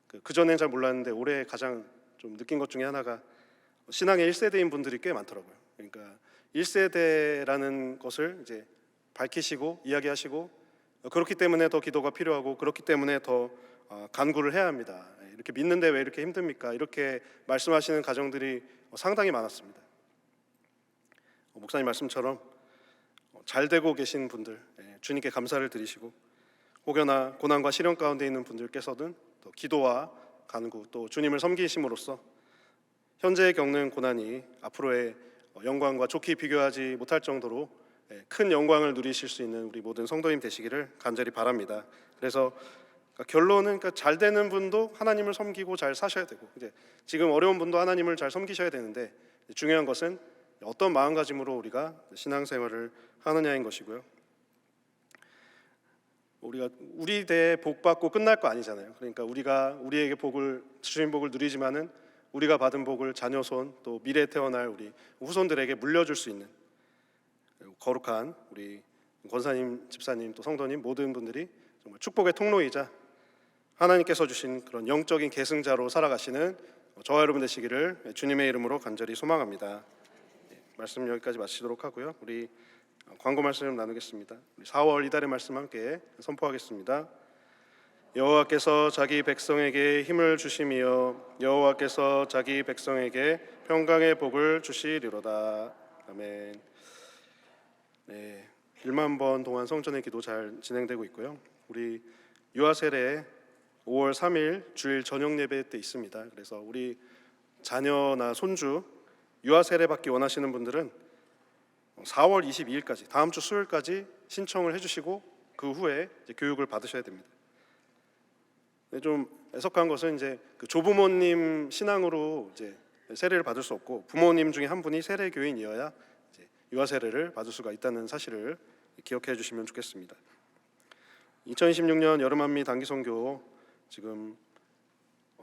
그 전엔 잘 몰랐는데 올해 가장 좀 느낀 것 중에 하나가 신앙의 1세대인 분들이 꽤 많더라고요. 그러니까 1세대라는 것을 이제 밝히시고 이야기하시고, 그렇기 때문에 더 기도가 필요하고 그렇기 때문에 더 간구를 해야 합니다. 이렇게 믿는데 왜 이렇게 힘듭니까? 이렇게 말씀하시는 가정들이 상당히 많았습니다. 목사님 말씀처럼 잘 되고 계신 분들, 주님께 감사를 드리시고, 혹여나 고난과 시련 가운데 있는 분들께서는 또 기도와 간구, 또 주님을 섬기심으로써 현재 겪는 고난이 앞으로의 영광과 좋게 비교하지 못할 정도로 큰 영광을 누리실 수 있는 우리 모든 성도님 되시기를 간절히 바랍니다. 그래서 결론은 잘 되는 분도 하나님을 섬기고 잘 사셔야 되고, 이제 지금 어려운 분도 하나님을 잘 섬기셔야 되는데, 중요한 것은 어떤 마음가짐으로 우리가 신앙생활을 하느냐인 것이고요. 우리가 우리 대에 복 받고 끝날 거 아니잖아요. 그러니까 우리가 우리에게 주신 복을 누리지만은 우리가 받은 복을 자녀손 또 미래에 태어날 우리 후손들에게 물려줄 수 있는 거룩한 우리 권사님, 집사님, 또 성도님 모든 분들이 정말 축복의 통로이자 하나님께서 주신 그런 영적인 계승자로 살아가시는 저와 여러분 되시기를 주님의 이름으로 간절히 소망합니다. 말씀 여기까지 마치도록 하고요. 우리 광고 말씀 나누겠습니다. 우리 4월 이달의 말씀 함께 선포하겠습니다. 여호와께서 자기 백성에게 힘을 주시며 여호와께서 자기 백성에게 평강의 복을 주시리로다. 아멘. 네, 1만 번 동안 성전의 기도 잘 진행되고 있고요. 우리 유아세례 5월 3일 주일 저녁 예배 때 있습니다. 그래서 우리 자녀나 손주 유아세례 받기 원하시는 분들은 4월 22일까지 다음 주 수요일까지 신청을 해주시고 그 후에 이제 교육을 받으셔야 됩니다. 좀 애석한 것은 이제 그 조부모님 신앙으로 이제 세례를 받을 수 없고 부모님 중에 한 분이 세례 교인이어야 이제 유아 세례를 받을 수가 있다는 사실을 기억해 주시면 좋겠습니다. 2026년 여름한미 단기선교 지금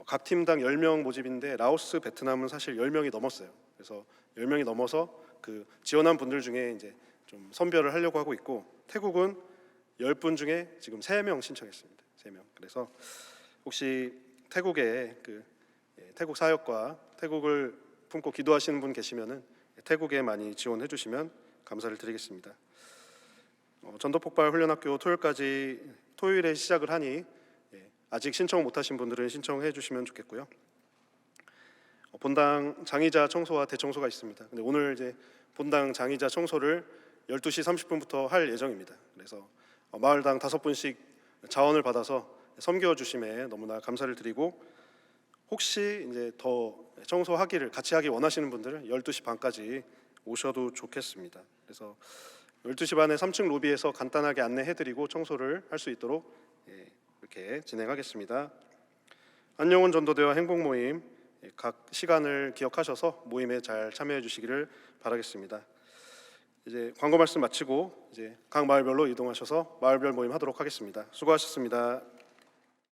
각 팀당 10명 모집인데 라오스, 베트남은 사실 10명이 넘었어요. 그래서 10명이 넘어서 그 지원한 분들 중에 이제 좀 선별을 하려고 하고 있고, 태국은 10분 중에 지금 3명 신청했습니다. 3명. 그래서 혹시 태국에 태국 사역과 태국을 품고 기도하시는 분 계시면은 태국에 많이 지원해 주시면 감사를 드리겠습니다. 전도폭발 훈련학교 토요일에 시작을 하니 아직 신청 못하신 분들은 신청해 주시면 좋겠고요. 본당 장의자 청소와 대청소가 있습니다. 근데 오늘 이제 본당 장의자 청소를 12시 30분부터 할 예정입니다. 그래서 마을당 5분씩 자원을 받아서 섬겨 주심에 너무나 감사를 드리고, 혹시 이제 더 청소하기를 같이 하기 원하시는 분들은 12시 반까지 오셔도 좋겠습니다. 그래서 12시 반에 3층 로비에서 간단하게 안내해드리고 청소를 할 수 있도록 이렇게 진행하겠습니다. 안영훈 전도대와 행복 모임 각 시간을 기억하셔서 모임에 잘 참여해 주시기를 바라겠습니다. 이제 광고 말씀 마치고 이제 각 마을별로 이동하셔서 마을별 모임 하도록 하겠습니다. 수고하셨습니다.